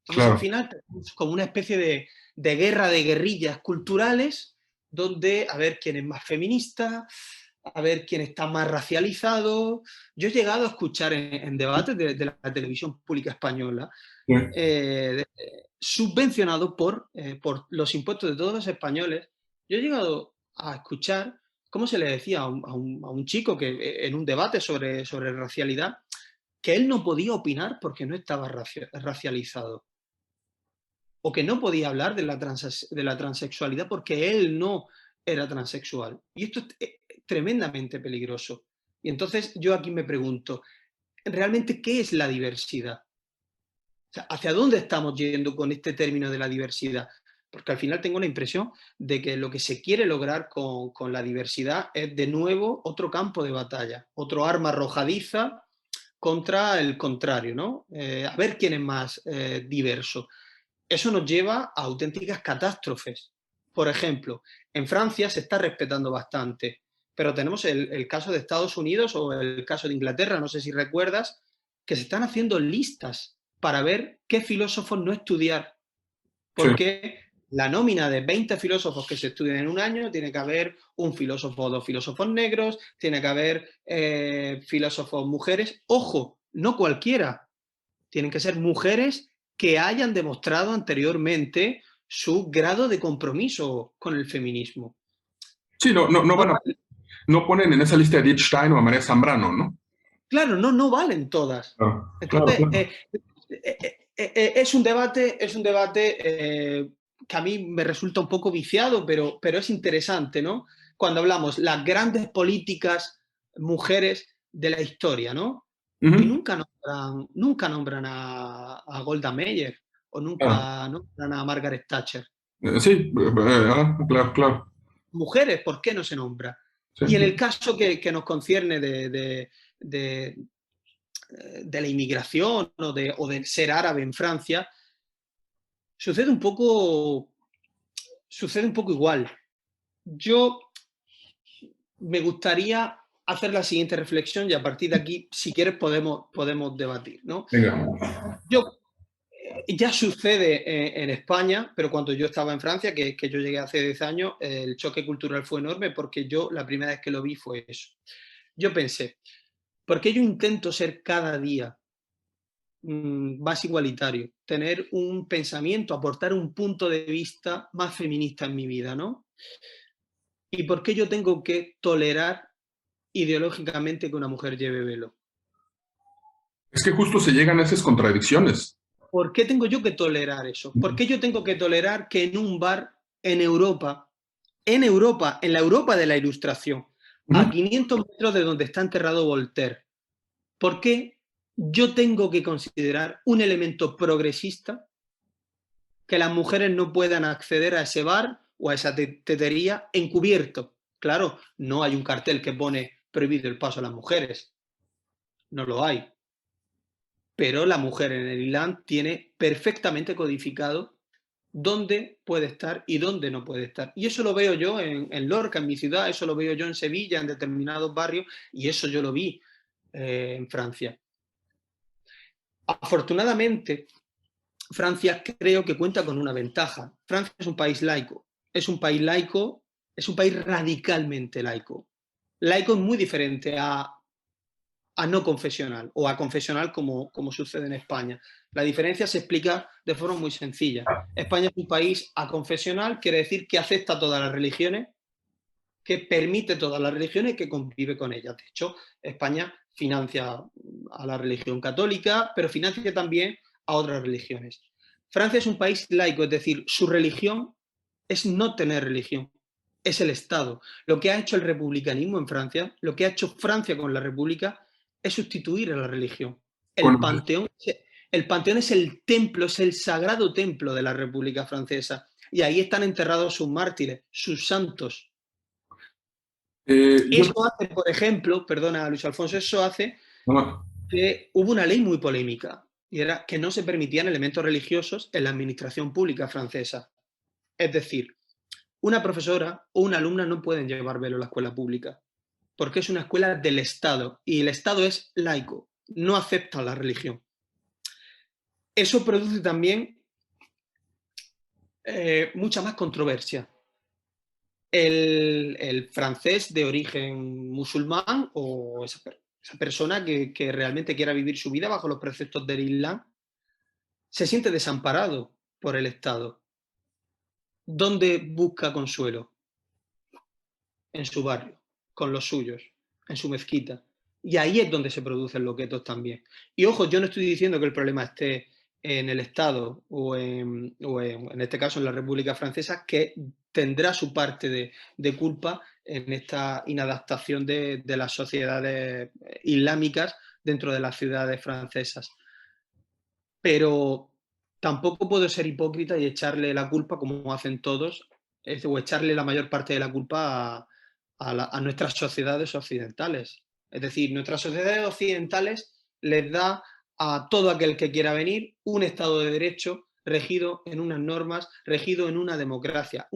Entonces, al
Claro.
final, tenemos como una especie de guerra de guerrillas culturales, donde a ver quién es más feminista, a ver quién está más racializado. Yo he llegado a escuchar en debates de la televisión pública española, subvencionado por los impuestos de todos los españoles. Yo he llegado a escuchar cómo se le decía a un chico que en un debate sobre racialidad, que él no podía opinar porque no estaba racializado, o que no podía hablar de la transexualidad porque él no era transexual. Y esto es tremendamente peligroso. Y entonces yo aquí me pregunto, ¿realmente qué es la diversidad? O sea, ¿hacia dónde estamos yendo con este término de la diversidad? Porque al final tengo la impresión de que lo que se quiere lograr con la diversidad es de nuevo otro campo de batalla, otro arma arrojadiza contra el contrario, ¿no? A ver quién es más diverso. Eso nos lleva a auténticas catástrofes. Por ejemplo, en Francia se está respetando bastante, pero tenemos el caso de Estados Unidos o el caso de Inglaterra, no sé si recuerdas, que se están haciendo listas para ver qué filósofos no estudiar,
Sí.
porque la nómina de 20 filósofos que se estudian en un año, tiene que haber un filósofo o dos filósofos negros, tiene que haber filósofos mujeres. Ojo, no cualquiera, tienen que ser mujeres que hayan demostrado anteriormente su grado de compromiso con el feminismo.
Sí, no
No,
no ponen en esa lista a Edith Stein o a María Zambrano, ¿no?
claro, no valen todas.
Claro, claro,
Entonces,
claro.
es un debate que a mí me resulta un poco viciado, pero es interesante, ¿no? Cuando hablamos las grandes políticas mujeres de la historia, ¿no? Y
Ujú,
nunca nombran a Golda Meir o
claro.
nunca nombran a Margaret Thatcher.
Sí, claro, claro.
Mujeres, ¿por qué no se nombra?
Sí.
Y en el caso que nos concierne de de la inmigración o del ser árabe en Francia, sucede un poco, sucede un poco igual. Yo me gustaría hacer la siguiente reflexión y a partir de aquí, si quieres, podemos debatir, ¿no?
Venga.
Yo, ya sucede en España, pero cuando yo estaba en Francia, que yo llegué hace 10 años, el choque cultural fue enorme porque yo la primera vez que lo vi fue eso. Yo pensé, ¿por qué yo intento ser cada día más igualitario, tener un pensamiento, aportar un punto de vista más feminista en mi vida, ¿no? ¿Y por qué yo tengo que tolerar ideológicamente que una mujer lleve velo?
Es que justo se llegan a esas contradicciones.
¿Por qué tengo yo que tolerar eso? ¿Por qué yo tengo que tolerar que en un bar en Europa, en la Europa de la Ilustración,
Ujú.
a 500 metros de donde está enterrado Voltaire, ¿por qué yo tengo que considerar un elemento progresista que las mujeres no puedan acceder a ese bar o a esa tetería encubierto? Claro, no hay un cartel que pone prohibido el paso a las mujeres, no lo hay. Pero la mujer en el Islam tiene perfectamente codificado dónde puede estar y dónde no puede estar. Y eso lo veo yo en Lorca, en mi ciudad, eso lo veo yo en Sevilla, en determinados barrios, y eso yo lo vi en Francia. Afortunadamente, Francia creo que cuenta con una ventaja. Francia es un país laico, es un país laico, es un país radicalmente laico. Laico es muy diferente a no confesional o a confesional como sucede en España. La diferencia se explica de forma muy sencilla. España es un país aconfesional, quiere decir que acepta todas las religiones, que permite todas las religiones y que convive con ellas. De hecho, España financia a la religión católica, pero financia también a otras religiones. Francia es un país laico, es decir, su religión es no tener religión, es el Estado. Lo que ha hecho el republicanismo en Francia, lo que ha hecho Francia con la República, es sustituir a la religión.
Con-
El panteón es el templo, es el sagrado templo de la República Francesa. Y ahí están enterrados sus mártires, sus santos.
yo,
Eso hace, por ejemplo, perdona Luis Alfonso, eso hace
no,
que hubo una ley muy polémica y era que no se permitían elementos religiosos en la administración pública francesa. Es decir, una profesora o una alumna no pueden llevar velo a la escuela pública porque es una escuela del Estado y el Estado es laico, no acepta la religión. Eso produce también mucha más controversia. El francés de origen musulmán o esa persona que realmente quiera vivir su vida bajo los preceptos del Islam se siente desamparado por el Estado. ¿Dónde busca consuelo? En su barrio, con los suyos, en su mezquita. Y ahí es donde se producen los guetos también. Y ojo, yo no estoy diciendo que el problema esté en el Estado en este caso en la República Francesa, que tendrá su parte de culpa en esta inadaptación de las sociedades islámicas dentro de las ciudades francesas. Pero tampoco puedo ser hipócrita y echarle la culpa, como hacen todos, o echarle la mayor parte de la culpa a nuestras sociedades occidentales. Es decir, nuestras sociedades occidentales les da a todo aquel que quiera venir un Estado de Derecho regido en unas normas, regido en una democracia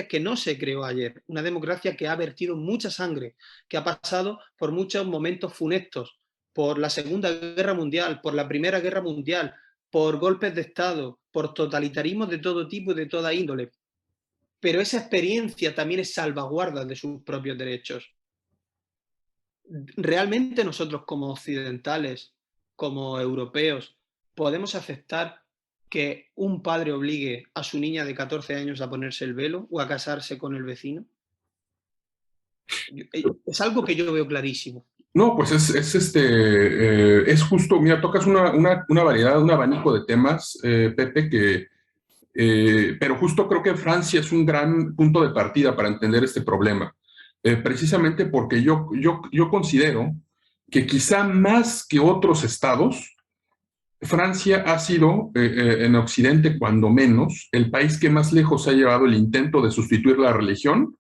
que no se creó ayer, una democracia que ha vertido mucha sangre, que ha pasado por muchos momentos funestos, por la Segunda Guerra Mundial, por la Primera Guerra Mundial, por golpes de Estado, por totalitarismos de todo tipo y de toda índole. Pero esa experiencia también es salvaguarda de sus propios derechos. ¿Realmente nosotros como occidentales, como europeos, podemos aceptar que un padre obligue a su niña de 14 años a ponerse el velo o a casarse con el vecino? Es algo que yo veo clarísimo.
No, pues es justo, mira, tocas una variedad, un abanico de temas, Pepe, pero justo creo que Francia es un gran punto de partida para entender este problema, precisamente porque yo considero que quizá más que otros estados, Francia ha sido, en Occidente cuando menos, el país que más lejos ha llevado el intento de sustituir la religión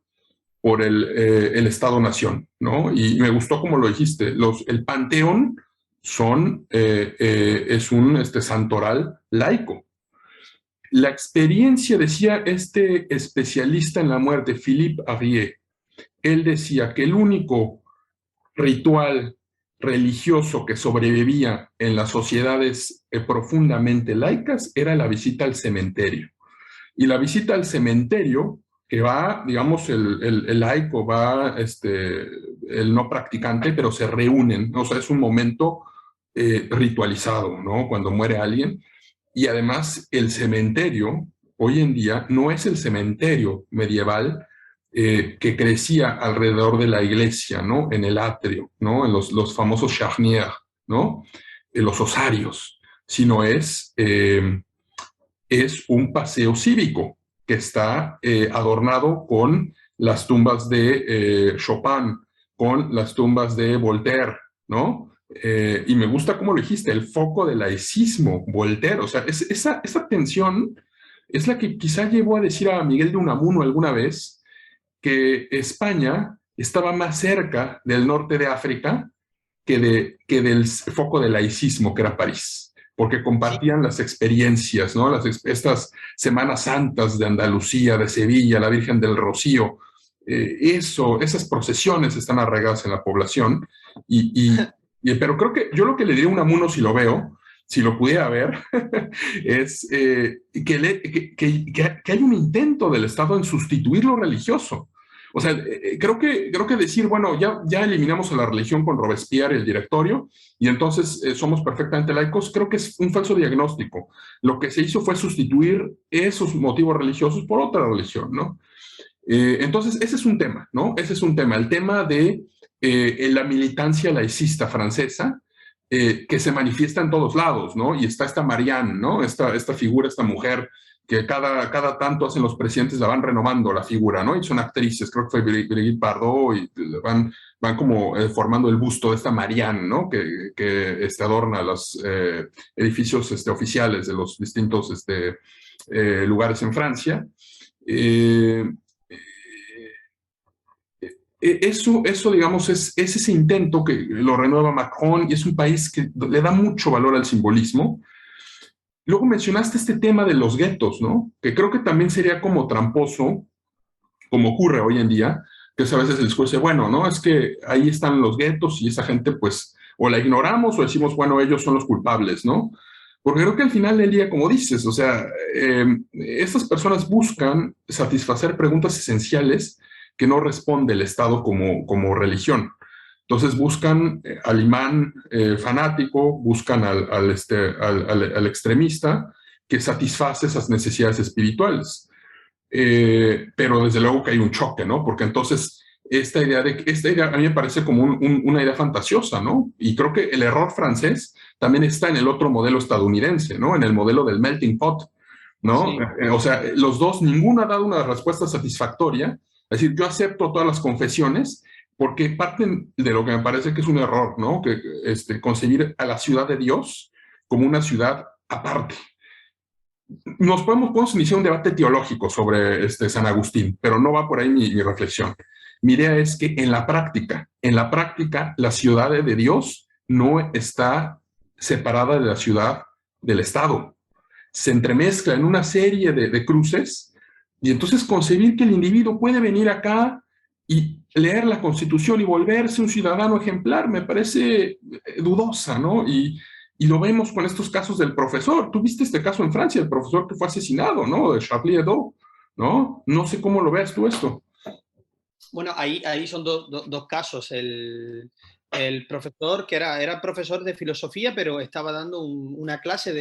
por el Estado-Nación, ¿no? Y me gustó como lo dijiste, el Panteón es un santoral laico. La experiencia, decía este especialista en la muerte, Philippe Arié, él decía que el único ritual religioso que sobrevivía en las sociedades profundamente laicas era la visita al cementerio. Y la visita al cementerio, que va, digamos, el laico, va el no practicante, pero se reúnen, o sea, es un momento ritualizado, ¿no? Cuando muere alguien. Y además el cementerio, hoy en día, no es el cementerio medieval que crecía alrededor de la iglesia, ¿no? En el atrio, ¿no? En los famosos charniers, ¿no? En los osarios, sino es un paseo cívico que está adornado con las tumbas de Chopin, con las tumbas de Voltaire, ¿no? Y me gusta cómo lo dijiste, el foco del laicismo, Voltaire, o sea, esa tensión es la que quizá llevó a decir a Miguel de Unamuno alguna vez que España estaba más cerca del norte de África que del foco del laicismo, que era París, porque compartían las experiencias, ¿no? Estas Semanas Santas de Andalucía, de Sevilla, la Virgen del Rocío, esas procesiones están arraigadas en la población, pero creo que yo lo que le diría a Unamuno, si lo veo, si lo pudiera ver, es que hay un intento del Estado en sustituir lo religioso. O sea, creo que decir, bueno, ya eliminamos a la religión con Robespierre, el directorio, y entonces somos perfectamente laicos, creo que es un falso diagnóstico. Lo que se hizo fue sustituir esos motivos religiosos por otra religión, ¿no? Entonces, ese es un tema, ¿no? Ese es un tema, el tema de la militancia laicista francesa, que se manifiesta en todos lados, ¿no? Y está esta Marianne, ¿no? Esta figura, esta mujer que cada tanto hacen los presidentes, la van renovando la figura, ¿no? Y son actrices, creo que fue Brigitte Bardot, y van como formando el busto de esta Marianne, ¿no? Que adorna los edificios oficiales de los distintos lugares en Francia. Eso, digamos, es ese intento que lo renueva Macron, y es un país que le da mucho valor al simbolismo. Luego mencionaste este tema de los guetos, ¿no? Que creo que también sería como tramposo, como ocurre hoy en día, que es a veces el discurso de, bueno, ¿no? Es que ahí están los guetos y esa gente, pues, o la ignoramos o decimos, bueno, ellos son los culpables, ¿no? Porque creo que al final del día, como dices, o sea, estas personas buscan satisfacer preguntas esenciales que no responde el Estado como religión. Entonces buscan al imán fanático, buscan al extremista que satisface esas necesidades espirituales. Pero desde luego que hay un choque, ¿no? Porque entonces esta idea a mí me parece como una idea fantasiosa, ¿no? Y creo que el error francés también está en el otro modelo estadounidense, ¿no? En el modelo del melting pot, ¿no? Sí. O sea, los dos, ninguno ha dado una respuesta satisfactoria. Es decir, yo acepto todas las confesiones porque parten de lo que me parece que es un error, ¿no? Que concebir a la ciudad de Dios como una ciudad aparte. Podemos iniciar un debate teológico sobre San Agustín, pero no va por ahí mi reflexión. Mi idea es que en la práctica, la ciudad de Dios no está separada de la ciudad del Estado. Se entremezcla en una serie de cruces, y entonces concebir que el individuo puede venir acá y leer la Constitución y volverse un ciudadano ejemplar me parece dudosa, ¿no? Y lo vemos con estos casos del profesor. Tú viste este caso en Francia, el profesor que fue asesinado, ¿no? De Charlie Hebdo, ¿no? No sé cómo lo veas tú esto.
Bueno, ahí son dos casos. El profesor, que era profesor de filosofía, pero estaba dando una clase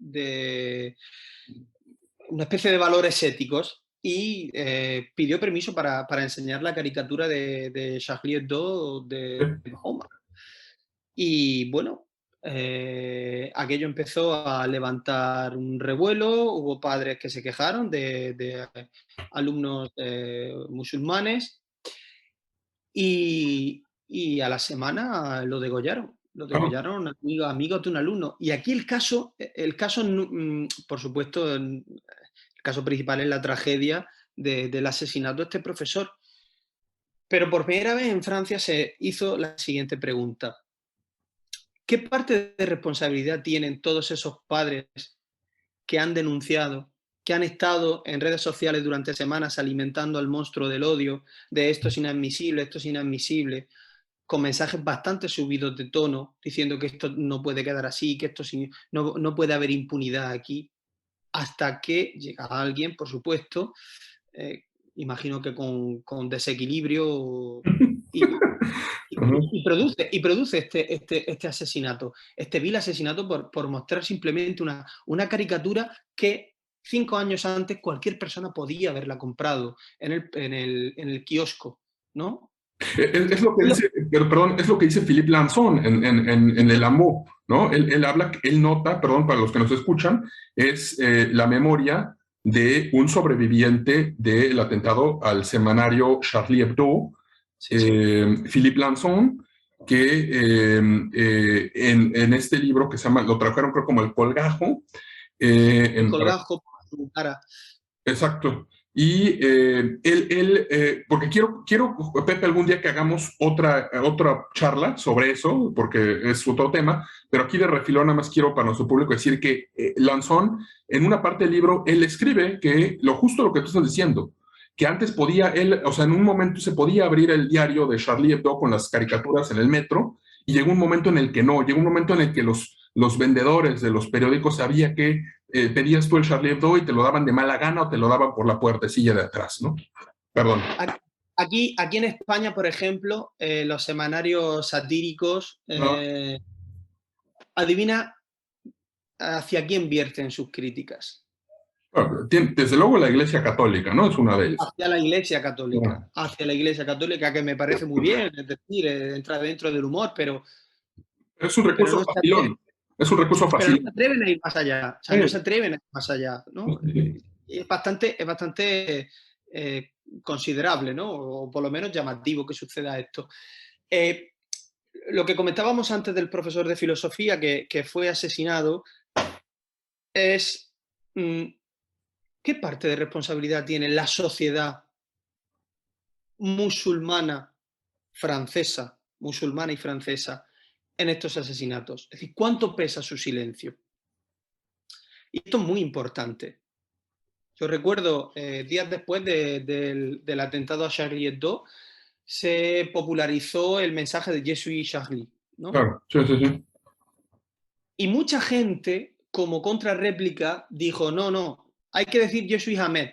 una especie de valores éticos y pidió permiso para enseñar la caricatura de Charlie Hebdo de Mahoma. Y bueno, aquello empezó a levantar un revuelo, hubo padres que se quejaron de alumnos musulmanes y a la semana lo degollaron. Lo
Ah,
degollaron amigos de un alumno. Y aquí el caso por supuesto, el caso principal es la tragedia del asesinato de este profesor. Pero por primera vez en Francia se hizo la siguiente pregunta. ¿Qué parte de responsabilidad tienen todos esos padres que han denunciado, que han estado en redes sociales durante semanas alimentando al monstruo del odio, de esto es inadmisible, con mensajes bastante subidos de tono, diciendo que esto no puede quedar así, que no puede haber impunidad aquí, hasta que llega alguien, por supuesto, eh, imagino que con desequilibrio y,
ujú.
y produce este asesinato, este vil asesinato por mostrar simplemente una caricatura que 5 años antes cualquier persona podía haberla comprado en el kiosco, ¿no?
Es lo que dice, pero, perdón, es lo que dice Philippe Lanzon en El Amo, ¿no? Él habla, él nota, perdón, para los que nos escuchan, es la memoria de un sobreviviente del atentado al semanario Charlie Hebdo,
Sí, sí.
Philippe Lanzon, que en este libro que se llama, lo trajeron creo como El Colgajo,
El colgajo por su cara.
exacto. Y porque quiero, Pepe, algún día que hagamos otra charla sobre eso, porque es otro tema, pero aquí de refilón nada más quiero para nuestro público decir que Lanzón, en una parte del libro, él escribe que justo lo que tú estás diciendo, que antes podía él, o sea, en un momento se podía abrir el diario de Charlie Hebdo con las caricaturas en el metro, y llegó un momento en el que no, llegó un momento en el que los vendedores de los periódicos sabían que pedías tú el Charlie Hebdo y te lo daban de mala gana o te lo daban por la puertecilla de atrás, ¿no? Perdón.
Aquí en España, por ejemplo, los semanarios satíricos,
No,
adivina hacia quién vierten sus críticas.
desde luego la Iglesia Católica, ¿no? Es una de ellas.
Hacia la
No.
Iglesia católica, que me parece muy bien, es decir, entra dentro del humor,
Es un
pero
recurso
no se
facilón. Es un recurso
pero no se
facilón.
atreven a ir más allá, o sea, no se atreven a ir más allá, ¿no?
Sí.
Es bastante considerable, ¿no? O por lo menos llamativo que suceda esto. Eh, lo que comentábamos antes del profesor de filosofía que fue asesinado es ¿qué parte de responsabilidad tiene la sociedad musulmana musulmana y francesa en estos asesinatos? Es decir, ¿cuánto pesa su silencio? Y esto es muy importante. Yo recuerdo, días después del atentado a Charlie Hebdo, se popularizó el mensaje de Je suis Charlie, ¿no?
Claro, sí, sí, sí.
Y mucha gente, como contrarréplica, dijo, no, no, hay que decir Je suis Ahmed.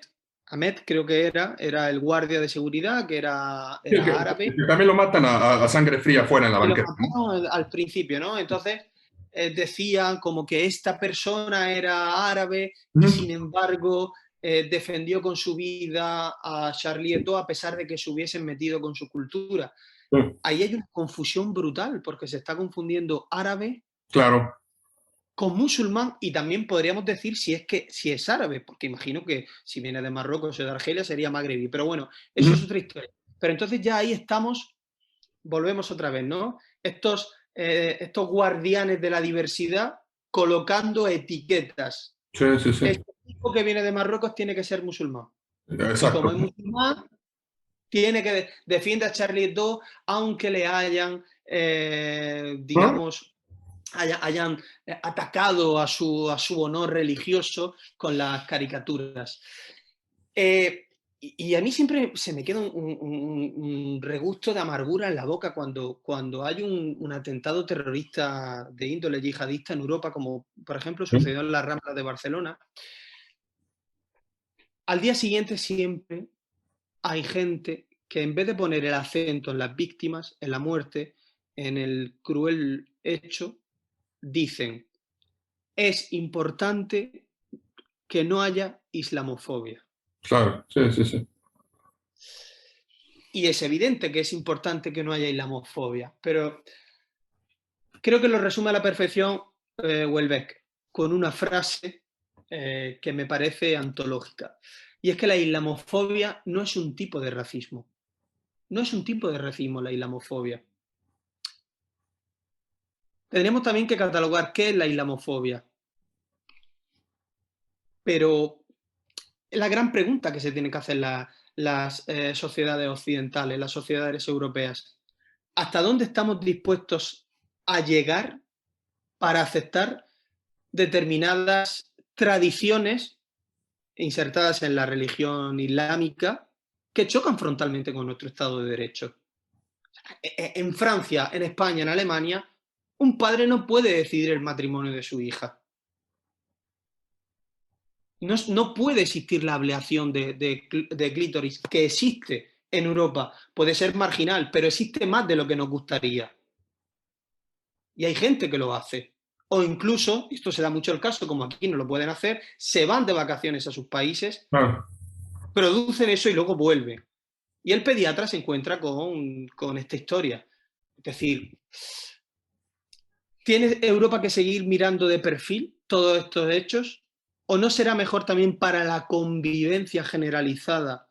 Ahmed creo que era el guardia de seguridad, que
Sí,
era árabe,
que también lo matan a sangre fría fuera en la
y lo
banqueta, ¿no?
mataron al principio, ¿no? Entonces decían como que esta persona era árabe y
Ujú.
sin embargo defendió con su vida a Charlie Hebdo a pesar de que se hubiesen metido con su cultura.
Sí,
Ahí hay una confusión brutal porque se está confundiendo árabe
claro.
con musulmán y también podríamos decir si es árabe, porque imagino que si viene de Marruecos o de Argelia sería magrebí, pero bueno, eso es
Ujú.
otra historia. Pero entonces ya ahí estamos, volvemos otra vez, ¿no? Estos guardianes de la diversidad colocando etiquetas.
Sí, sí, sí.
Este tipo que viene de Marruecos tiene que ser musulmán. Y
Exacto.
como es musulmán, tiene que defiende a Charlie Hebdo, aunque le hayan,
¿No?
digamos, hayan atacado a su honor religioso con las caricaturas. Y a mí siempre se me queda un regusto de amargura en la boca cuando hay un atentado terrorista de índole yihadista en Europa, como por ejemplo
Sí.
sucedió en las Ramblas de Barcelona. Al día siguiente siempre hay gente que en vez de poner el acento en las víctimas, en la muerte, en el cruel hecho, dicen, es importante que no haya islamofobia.
Claro, sí, sí, sí.
Y es evidente que es importante que no haya islamofobia, pero creo que lo resume a la perfección Houellebecq con una frase que me parece antológica. Y es que la islamofobia no es un tipo de racismo. No es un tipo de racismo la islamofobia. Tendríamos también que catalogar qué es la islamofobia. Pero la gran pregunta que se tienen que hacer las sociedades occidentales, las sociedades europeas, ¿hasta dónde estamos dispuestos a llegar para aceptar determinadas tradiciones insertadas en la religión islámica que chocan frontalmente con nuestro Estado de Derecho? En Francia, en España, en Alemania, un padre no puede decidir el matrimonio de su hija. No puede existir la ablación de clítoris, que existe en Europa. Puede ser marginal, pero existe más de lo que nos gustaría. Y hay gente que lo hace. O incluso, esto se da mucho el caso, como aquí no lo pueden hacer, se van de vacaciones a sus países,
Claro.
producen eso y luego vuelven. Y el pediatra se encuentra con esta historia. Es decir, ¿tiene Europa que seguir mirando de perfil todos estos hechos? ¿O no será mejor también para la convivencia generalizada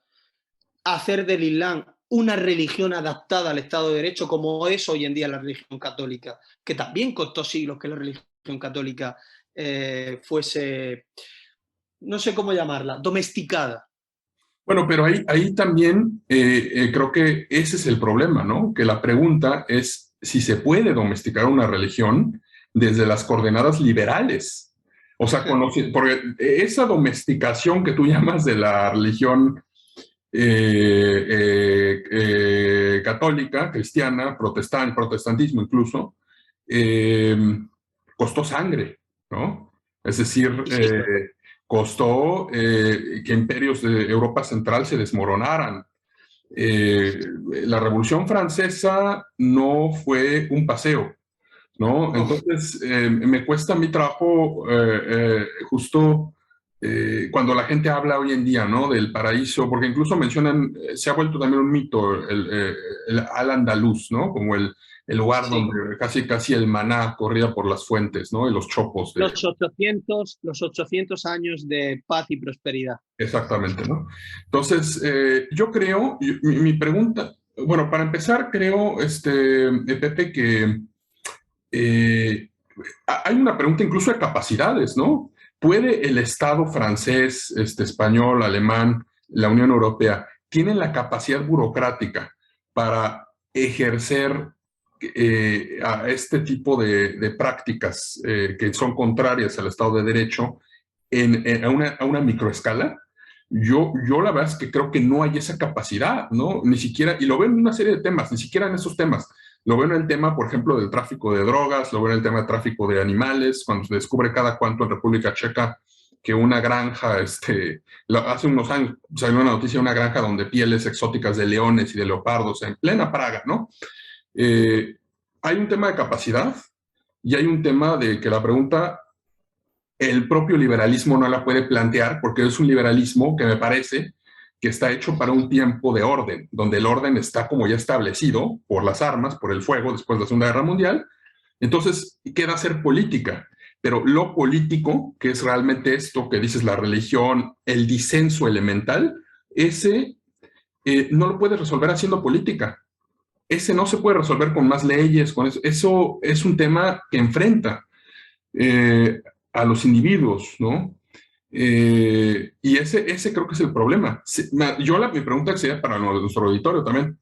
hacer del Islam una religión adaptada al Estado de Derecho, como es hoy en día la religión católica, que también costó siglos que la religión católica fuese, no sé cómo llamarla, domesticada?
Bueno, pero ahí también creo que ese es el problema, ¿no? Que la pregunta es si se puede domesticar una religión desde las coordenadas liberales. O sea, porque esa domesticación que tú llamas de la religión católica, cristiana, protestantismo incluso, eh, costó sangre, ¿no? Es decir, costó que imperios de Europa Central se desmoronaran. La Revolución Francesa no fue un paseo, ¿no? Entonces, me cuesta mi trabajo justo cuando la gente habla hoy en día, ¿no? Del paraíso, porque incluso mencionan, se ha vuelto también un mito, el Al-Andalus, ¿no? Como el lugar donde casi el maná corría por las fuentes, ¿no? Y los chopos.
Los 800 años de paz y prosperidad.
Exactamente, ¿no? Entonces, yo creo, mi pregunta, bueno, para empezar, creo, Pepe, que hay una pregunta incluso de capacidades, ¿no? ¿Puede el Estado francés, español, alemán, la Unión Europea, tienen la capacidad burocrática para ejercer a este tipo de prácticas que son contrarias al Estado de Derecho a una microescala? Yo la verdad es que creo que no hay esa capacidad, ¿no? Ni siquiera, y lo veo en una serie de temas, ni siquiera en esos temas. Lo veo en el tema, por ejemplo, del tráfico de drogas, lo veo en el tema del tráfico de animales, cuando se descubre cada cuánto en República Checa que una granja, hace unos años salió una noticia de una granja donde pieles exóticas de leones y de leopardos en plena Praga, ¿no? Hay un tema de capacidad y hay un tema de que la pregunta, el propio liberalismo no la puede plantear porque es un liberalismo que me parece que está hecho para un tiempo de orden, donde el orden está como ya establecido por las armas, por el fuego después de la Segunda Guerra Mundial. Entonces queda hacer política, pero lo político, que es realmente esto que dices, la religión, el disenso elemental, ese no lo puedes resolver haciendo política. Ese no se puede resolver con más leyes, con eso. Eso es un tema que enfrenta a los individuos, ¿no? Y ese creo que es el problema. Mi pregunta sería para nuestro auditorio también,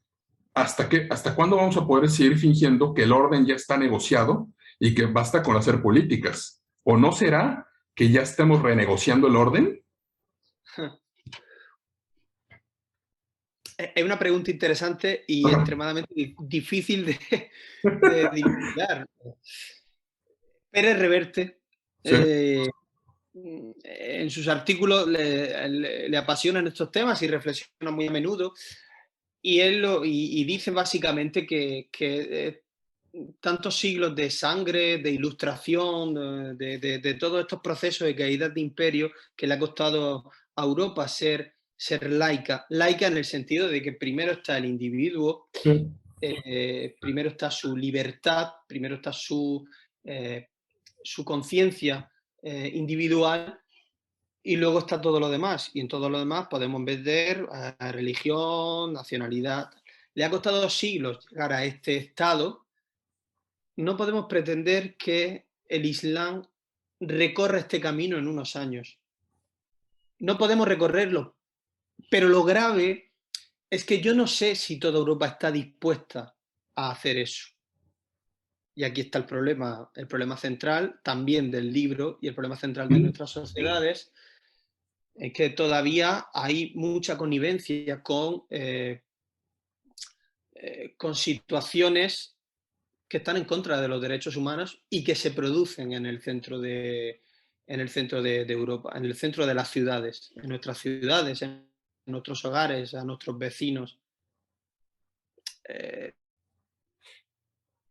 ¿hasta cuándo vamos a poder seguir fingiendo que el orden ya está negociado y que basta con hacer políticas? ¿O no será que ya estemos renegociando el orden?
Es una pregunta interesante y extremadamente difícil de dilucidar. Pérez Reverte,
Sí.
en sus artículos le apasionan estos temas y reflexiona muy a menudo. Y él dice básicamente que tantos siglos de sangre, de ilustración, de todos estos procesos de caída de imperio que le ha costado a Europa ser laica. Laica en el sentido de que primero está el individuo,
Sí.
primero está su libertad, primero está su conciencia individual, y luego está todo lo demás. Y en todo lo demás podemos ver a religión, nacionalidad. Le ha costado siglos llegar a este estado. No podemos pretender que el Islam recorra este camino en unos años. No podemos recorrerlo, pero lo grave es que yo no sé si toda Europa está dispuesta a hacer eso. Y aquí está el problema central también del libro y el problema central de nuestras sociedades, es que todavía hay mucha connivencia con situaciones que están en contra de los derechos humanos y que se producen en el centro de Europa, en el centro de las ciudades, en nuestras ciudades, en nuestros hogares, a nuestros vecinos.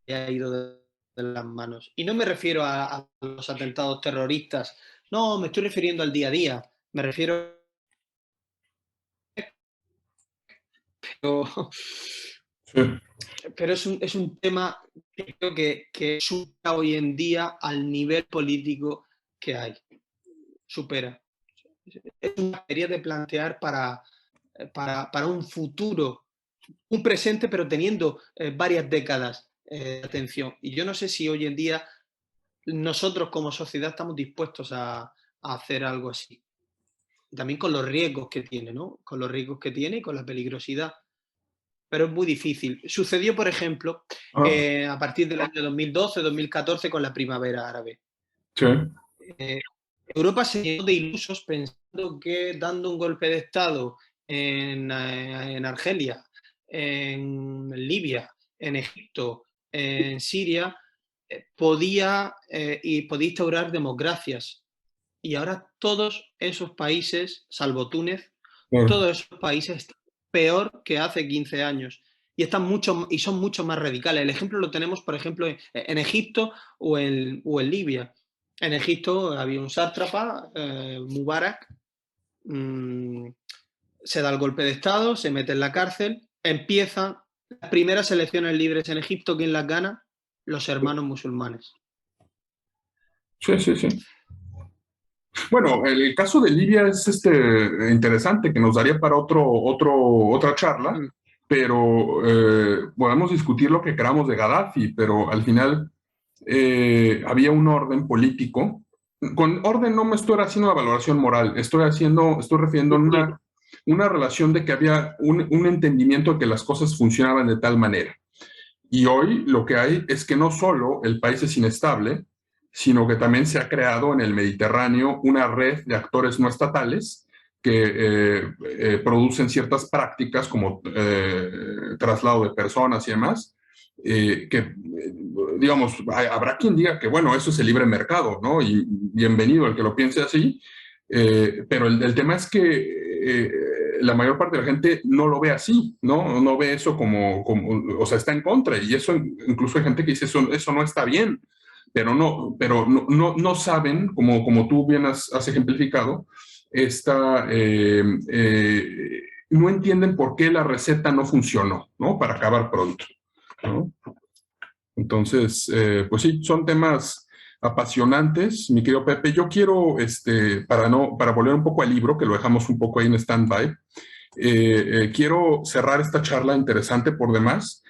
Ha ido de las manos. Y no me refiero a los atentados terroristas, no, me estoy refiriendo al día a día, me refiero pero es un tema que creo que supera hoy en día al nivel político que hay. Supera. Es una materia de plantear para un futuro, un presente, pero teniendo varias décadas de atención. Y yo no sé si hoy en día nosotros como sociedad estamos dispuestos a hacer algo así. Y también con los riesgos que tiene, ¿no? Con los riesgos que tiene y con la peligrosidad. Pero es muy difícil. Sucedió, por ejemplo, a partir del año 2012-2014 con la primavera árabe.
Sí.
Europa se llenó de ilusos pensando que dando un golpe de Estado en Argelia, en Libia, en Egipto, en Siria, podía instaurar democracias. Y ahora todos esos países, salvo Túnez, todos esos países están peor que hace 15 años. Y son mucho más radicales. El ejemplo lo tenemos, por ejemplo, en Egipto o en Libia. En Egipto había un sátrapa, Mubarak, se da el golpe de Estado, se mete en la cárcel, empiezan las primeras elecciones libres en Egipto. ¿Quién las gana? Los hermanos musulmanes.
Sí, sí, sí. Bueno, el caso de Libia es interesante, que nos daría para otra charla, pero podemos discutir lo que queramos de Gaddafi, pero al final había un orden político. Con orden no me estoy haciendo una valoración moral, estoy refiriendo a una relación de que había un entendimiento de que las cosas funcionaban de tal manera. Y hoy lo que hay es que no solo el país es inestable, sino que también se ha creado en el Mediterráneo una red de actores no estatales que producen ciertas prácticas como traslado de personas y demás, que, digamos, habrá quien diga que, bueno, eso es el libre mercado, ¿no? Y bienvenido el que lo piense así, pero el tema es que la mayor parte de la gente no lo ve así, ¿no? No ve eso como, o sea, está en contra, y eso incluso hay gente que dice eso no está bien, pero no saben, como tú bien has ejemplificado, no entienden por qué la receta no funcionó, ¿no? Para acabar pronto, ¿no? Entonces, pues sí, son temas apasionantes, mi querido Pepe. Yo quiero, para volver un poco al libro, que lo dejamos un poco ahí en stand-by, quiero cerrar esta charla interesante por demás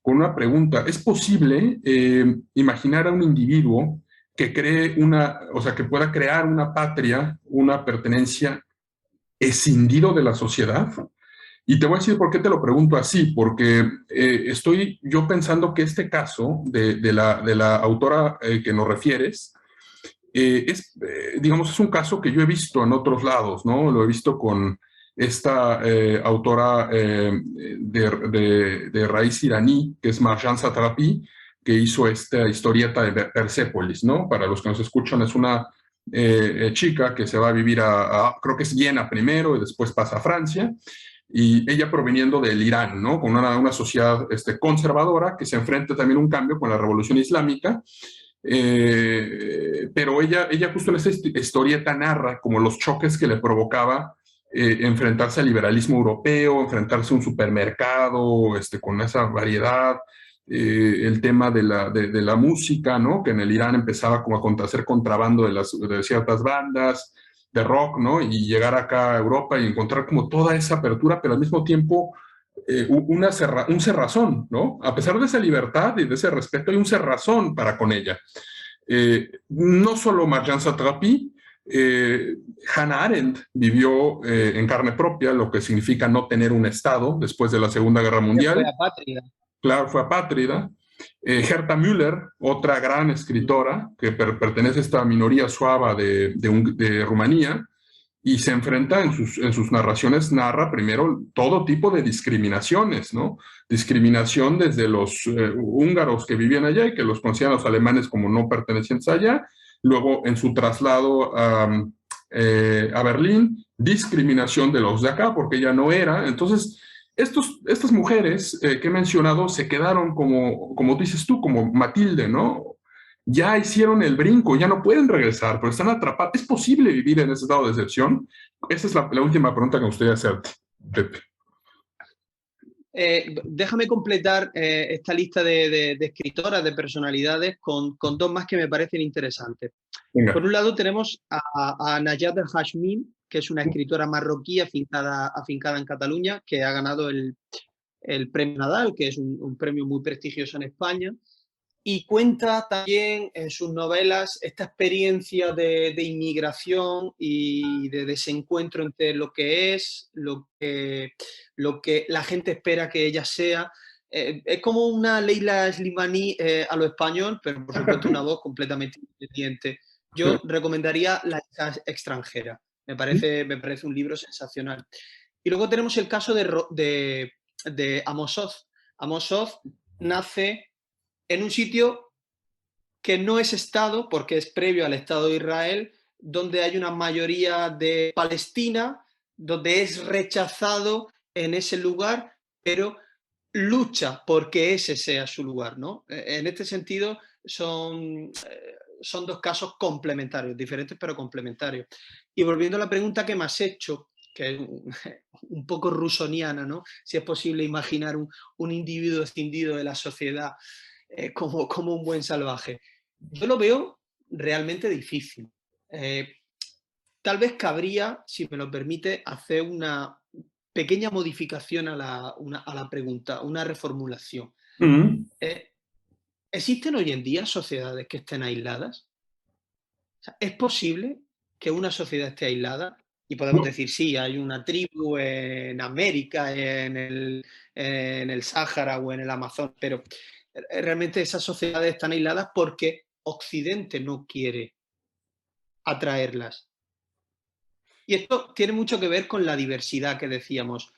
con una pregunta. ¿Es posible imaginar a un individuo que que pueda crear una patria, una pertenencia escindido de la sociedad? Y te voy a decir por qué te lo pregunto así, porque estoy yo pensando que este caso de la autora que nos refieres digamos, es un caso que yo he visto en otros lados, ¿no? Lo he visto con esta autora de raíz iraní, que es Marjan Satrapi, que hizo esta historieta de Persépolis, ¿no? Para los que nos escuchan, es una chica que se va a vivir creo que es Viena primero y después pasa a Francia, y ella proveniendo del Irán, ¿no? Con una sociedad conservadora que se enfrenta también a un cambio con la revolución islámica. Pero ella justo en esa historieta narra como los choques que le provocaba enfrentarse al liberalismo europeo, enfrentarse a un supermercado con esa variedad, el tema de la música, ¿no? Que en el Irán empezaba como a hacer contrabando de ciertas bandas de rock, ¿no? Y llegar acá a Europa y encontrar como toda esa apertura, pero al mismo tiempo un cerrazón, ¿no? A pesar de esa libertad y de ese respeto, hay un cerrazón para con ella. No solo Marjane Satrapi, Hannah Arendt vivió en carne propia lo que significa no tener un Estado después de la Segunda Guerra Mundial.
Fue apátrida.
Claro, fue apátrida. Herta Müller, otra gran escritora que pertenece a esta minoría suava de Rumanía, y se enfrenta en sus narraciones, narra primero todo tipo de discriminaciones, ¿no? Discriminación desde los húngaros que vivían allá y que los consideran los alemanes como no pertenecientes allá, luego en su traslado a Berlín, discriminación de los de acá porque ella no era. Entonces, estas mujeres que he mencionado se quedaron como dices tú, como Matilde, ¿no? Ya hicieron el brinco, ya no pueden regresar, pero están atrapados. ¿Es posible vivir en ese estado de excepción? Esa es la última pregunta que me gustaría hacerte, Pepe.
Déjame completar esta lista de escritoras, de personalidades, con dos más que me parecen interesantes.
Venga.
Por un lado tenemos a Najat El-Hashmi, que es una escritora marroquí afincada en Cataluña, que ha ganado el premio Nadal, que es un premio muy prestigioso en España, y cuenta también en sus novelas esta experiencia de inmigración y de desencuentro entre lo que es, lo que la gente espera que ella sea. Es como una Leila Slimani a lo español, pero por supuesto una voz completamente independiente. Yo recomendaría La hija extranjera. Me parece un libro sensacional. Y luego tenemos el caso de Amos Oz. Amos Oz nace en un sitio que no es Estado, porque es previo al Estado de Israel, donde hay una mayoría de Palestina, donde es rechazado en ese lugar, pero lucha porque ese sea su lugar, ¿no? En este sentido son dos casos complementarios, diferentes pero complementarios. Y volviendo a la pregunta que me has hecho, que es un poco rusoniana, ¿no? Si es posible imaginar un individuo escindido de la sociedad como un buen salvaje. Yo lo veo realmente difícil. Tal vez cabría, si me lo permite, hacer una pequeña modificación a la pregunta, una reformulación. ¿Existen hoy en día sociedades que estén aisladas? O sea, ¿es posible que una sociedad esté aislada? Y podemos decir, sí, hay una tribu en América, en el Sáhara o en el Amazonas, pero realmente esas sociedades están aisladas porque Occidente no quiere atraerlas. Y esto tiene mucho que ver con la diversidad que decíamos.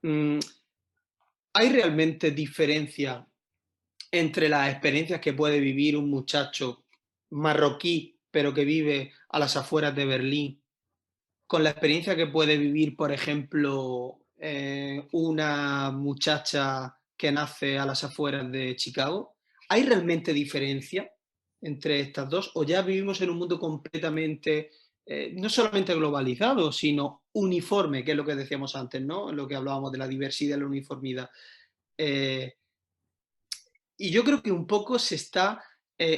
¿Hay realmente diferencia entre las experiencias que puede vivir un muchacho marroquí, pero que vive a las afueras de Berlín, con la experiencia que puede vivir, por ejemplo, una muchacha que nace a las afueras de Chicago? ¿Hay realmente diferencia entre estas dos? ¿O ya vivimos en un mundo completamente, no solamente globalizado, sino uniforme, que es lo que decíamos antes, ¿no? Lo que hablábamos de la diversidad y la uniformidad. Y yo creo que un poco se está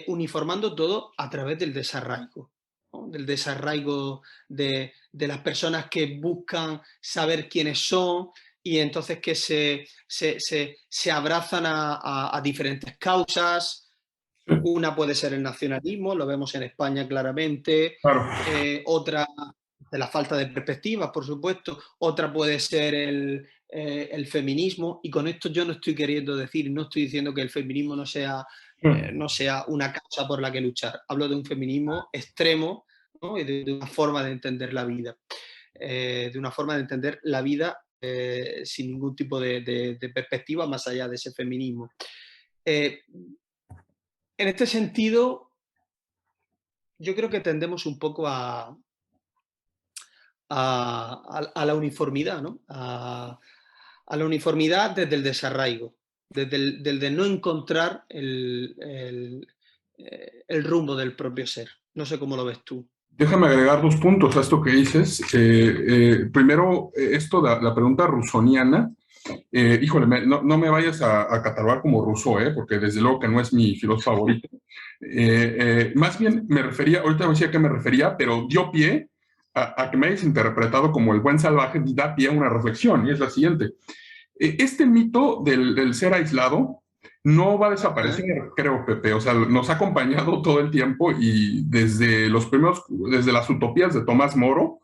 uniformando todo a través del desarraigo, ¿no? Del desarraigo de las personas que buscan saber quiénes son y entonces que se abrazan a diferentes causas. Una puede ser el nacionalismo, lo vemos en España claramente.
Claro.
Otra, de la falta de perspectivas, por supuesto. Otra puede ser el feminismo. Y con esto yo no estoy queriendo decir, no estoy diciendo que el feminismo no sea una causa por la que luchar. Hablo de un feminismo extremo, ¿no? Y de una forma de entender la vida. De una forma de entender la vida sin ningún tipo de perspectiva más allá de ese feminismo. En este sentido, yo creo que tendemos un poco a la uniformidad, ¿no? A la uniformidad desde el desarraigo, desde el de no encontrar el rumbo del propio ser. No sé cómo lo ves tú.
Déjame agregar 2 puntos a esto que dices. Primero, esto de la pregunta rusoniana. Híjole, no me vayas a catalogar como Rousseau, porque desde luego que no es mi filósofo favorito. Más bien me refería, ahorita decía que me refería, pero dio pie a que me hayas interpretado como el buen salvaje, da pie a una reflexión, y es la siguiente. Este mito del ser aislado no va a desaparecer, creo, Pepe. O sea, nos ha acompañado todo el tiempo y desde las utopías de Tomás Moro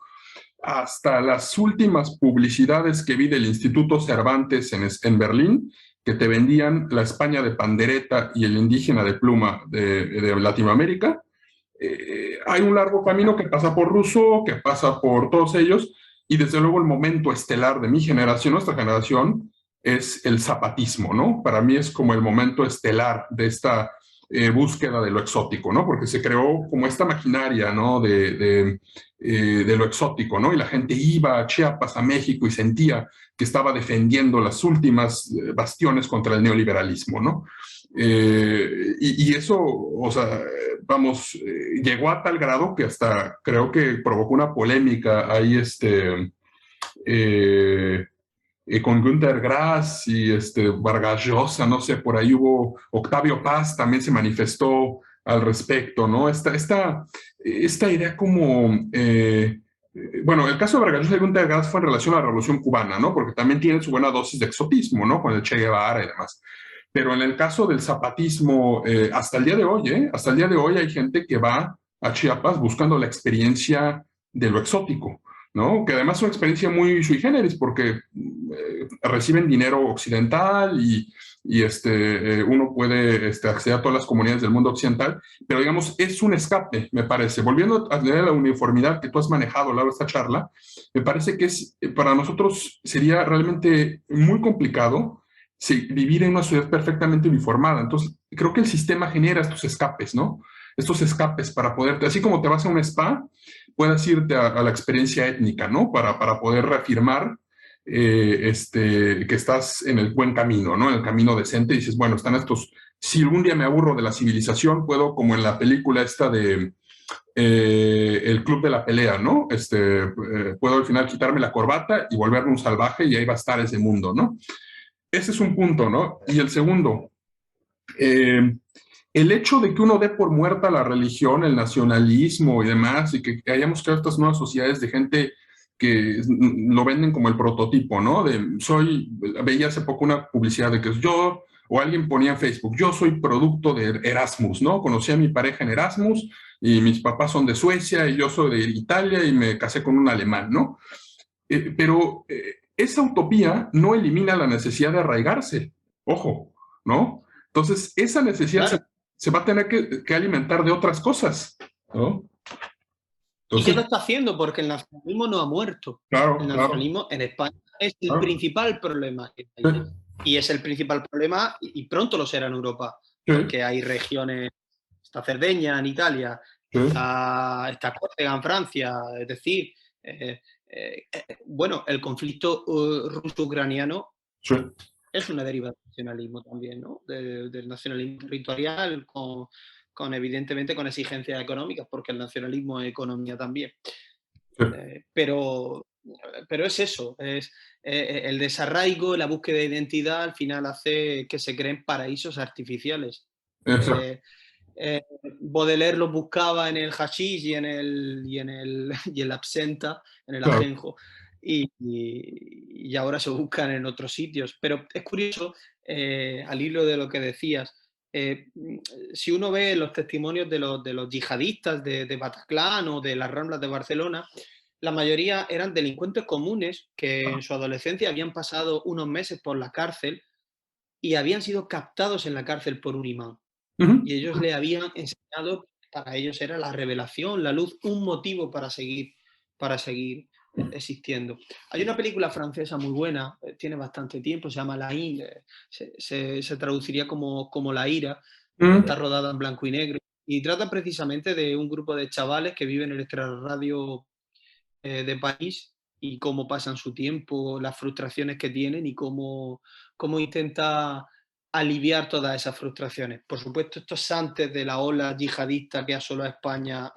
hasta las últimas publicidades que vi del Instituto Cervantes en Berlín, que te vendían la España de pandereta y el indígena de pluma de Latinoamérica. Hay un largo camino que pasa por Rousseau, que pasa por todos ellos, y desde luego el momento estelar de mi generación, nuestra generación, es el zapatismo, ¿no? Para mí es como el momento estelar de esta búsqueda de lo exótico, ¿no? Porque se creó como esta maquinaria, ¿no? De lo exótico, ¿no? Y la gente iba a Chiapas, a México, y sentía que estaba defendiendo las últimas bastiones contra el neoliberalismo, ¿no? Y eso, o sea, vamos, llegó a tal grado que hasta creo que provocó una polémica ahí, con Günter Grass y Vargas Llosa, no sé, por ahí hubo, Octavio Paz también se manifestó al respecto, ¿no? Esta idea como, bueno, el caso de Vargas Llosa y Günter Grass fue en relación a la Revolución Cubana, ¿no? Porque también tiene su buena dosis de exotismo, ¿no? Con el Che Guevara y demás. Pero en el caso del zapatismo, hasta el día de hoy, hasta el día de hoy hay gente que va a Chiapas buscando la experiencia de lo exótico, ¿no? Que además es una experiencia muy sui generis porque reciben dinero occidental y uno puede acceder a todas las comunidades del mundo occidental, pero digamos, es un escape, me parece. Volviendo a la uniformidad que tú has manejado a lo largo de esta charla, me parece que para nosotros sería realmente muy complicado vivir en una ciudad perfectamente uniformada. Entonces, creo que el sistema genera estos escapes, ¿no? Estos escapes para poderte, así como te vas a un spa, puedas irte a la experiencia étnica, ¿no? Para poder reafirmar que estás en el buen camino, ¿no? En el camino decente, y dices, bueno, están estos, si algún día me aburro de la civilización, puedo, como en la película esta de El Club de la Pelea, ¿no? Puedo al final quitarme la corbata y volverme un salvaje y ahí va a estar ese mundo, ¿no? Ese es un punto, ¿no? Y el segundo, eh, el hecho de que uno dé por muerta la religión, el nacionalismo y demás, y que hayamos creado estas nuevas sociedades de gente que lo venden como el prototipo, ¿no? Veía hace poco una publicidad de que yo, o alguien ponía en Facebook, yo soy producto de Erasmus, ¿no? Conocí a mi pareja en Erasmus y mis papás son de Suecia y yo soy de Italia y me casé con un alemán, ¿no? Pero esa utopía no elimina la necesidad de arraigarse, ojo, ¿no? Entonces, esa necesidad
Claro.
se va a tener que alimentar de otras cosas, ¿no?
¿Y qué
Entonces,
lo está haciendo? Porque el nacionalismo no ha muerto.
claro,
El
claro,
nacionalismo en España es el
claro.
principal problema que hay.
Sí,
Y es el principal problema, y pronto lo será en Europa,
sí,
porque hay regiones, está Cerdeña en Italia,
sí,
está Córcega en Francia, es decir, bueno, el conflicto ruso-ucraniano
sí.
es una deriva del nacionalismo también, ¿no? Del nacionalismo territorial, evidentemente con exigencias económicas, porque el nacionalismo es economía también.
Sí.
Pero es eso, es el desarraigo, la búsqueda de identidad al final hace que se creen paraísos artificiales.
Exacto.
Eh, Baudelaire los buscaba en el hashish y en la absenta, en el
Claro.
ajenjo, y ahora se buscan en otros sitios. Pero es curioso, al hilo de lo que decías, si uno ve los testimonios de los yihadistas de Bataclan o de las Ramblas de Barcelona, la mayoría eran delincuentes comunes que en su adolescencia habían pasado unos meses por la cárcel y habían sido captados en la cárcel por un imán.
Ujú.
Y ellos le habían enseñado, para ellos era la revelación, la luz, un motivo para seguir existiendo. Hay una película francesa muy buena, tiene bastante tiempo, se llama La Ine, se traduciría como La Ira, está
Ujú.
rodada en blanco y negro y trata precisamente de un grupo de chavales que viven en el extrarradio de París y cómo pasan su tiempo, las frustraciones que tienen y cómo intenta aliviar todas esas frustraciones. Por supuesto, esto es antes de la ola yihadista que asoló a a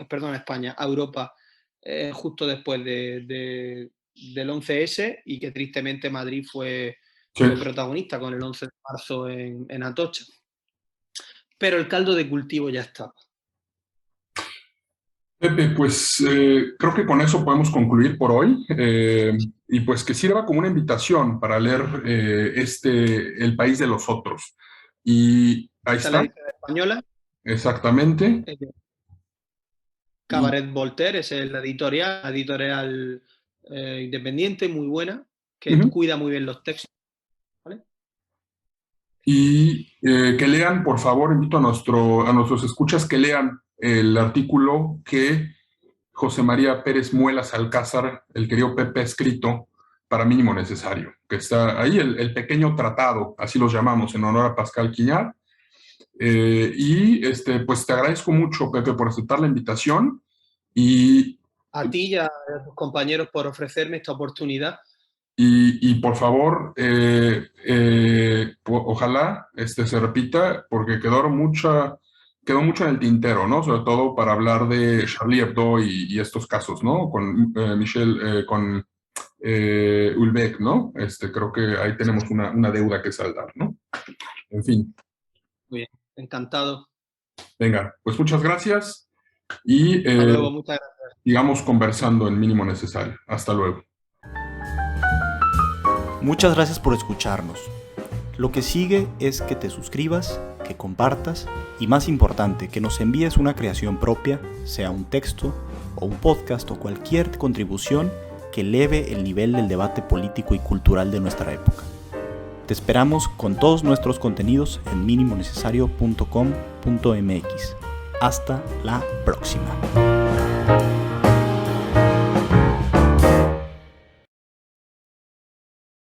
Europa, justo después del 11S, y que tristemente Madrid fue protagonista con el 11 de marzo en Atocha. Pero el caldo de cultivo ya estaba.
Pepe, pues creo que con eso podemos concluir por hoy, y pues que sirva como una invitación para leer El país de los otros. Y ahí
Esta es la
está.
edición española.
Exactamente.
Cabaret Voltaire es la editorial independiente, muy buena, que cuida muy bien los textos. ¿Vale?
Y que lean, por favor, invito a nuestros escuchas que lean el artículo que José María Pérez Muelas Alcázar, el querido Pepe, ha escrito para Mínimo Necesario, que está ahí, el pequeño tratado, así los llamamos, en honor a Pascal Quignard. Pues te agradezco mucho, Pepe, por aceptar la invitación. Y
a ti y a tus compañeros por ofrecerme esta oportunidad.
Y por favor, ojalá se repita, porque quedó mucho en el tintero, ¿no? Sobre todo para hablar de Charlie Hebdo y estos casos, ¿no? Con con Ulbeck, ¿no? Creo que ahí tenemos una deuda que saldar, ¿no? En fin.
Muy bien, encantado.
Venga, pues muchas gracias y
Hasta luego, muchas gracias.
Sigamos conversando en Mínimo Necesario. Hasta luego.
Muchas gracias por escucharnos. Lo que sigue es que te suscribas, que compartas y, más importante, que nos envíes una creación propia, sea un texto o un podcast o cualquier contribución que eleve el nivel del debate político y cultural de nuestra época. Te esperamos con todos nuestros contenidos en minimonecesario.com.mx. Hasta la próxima.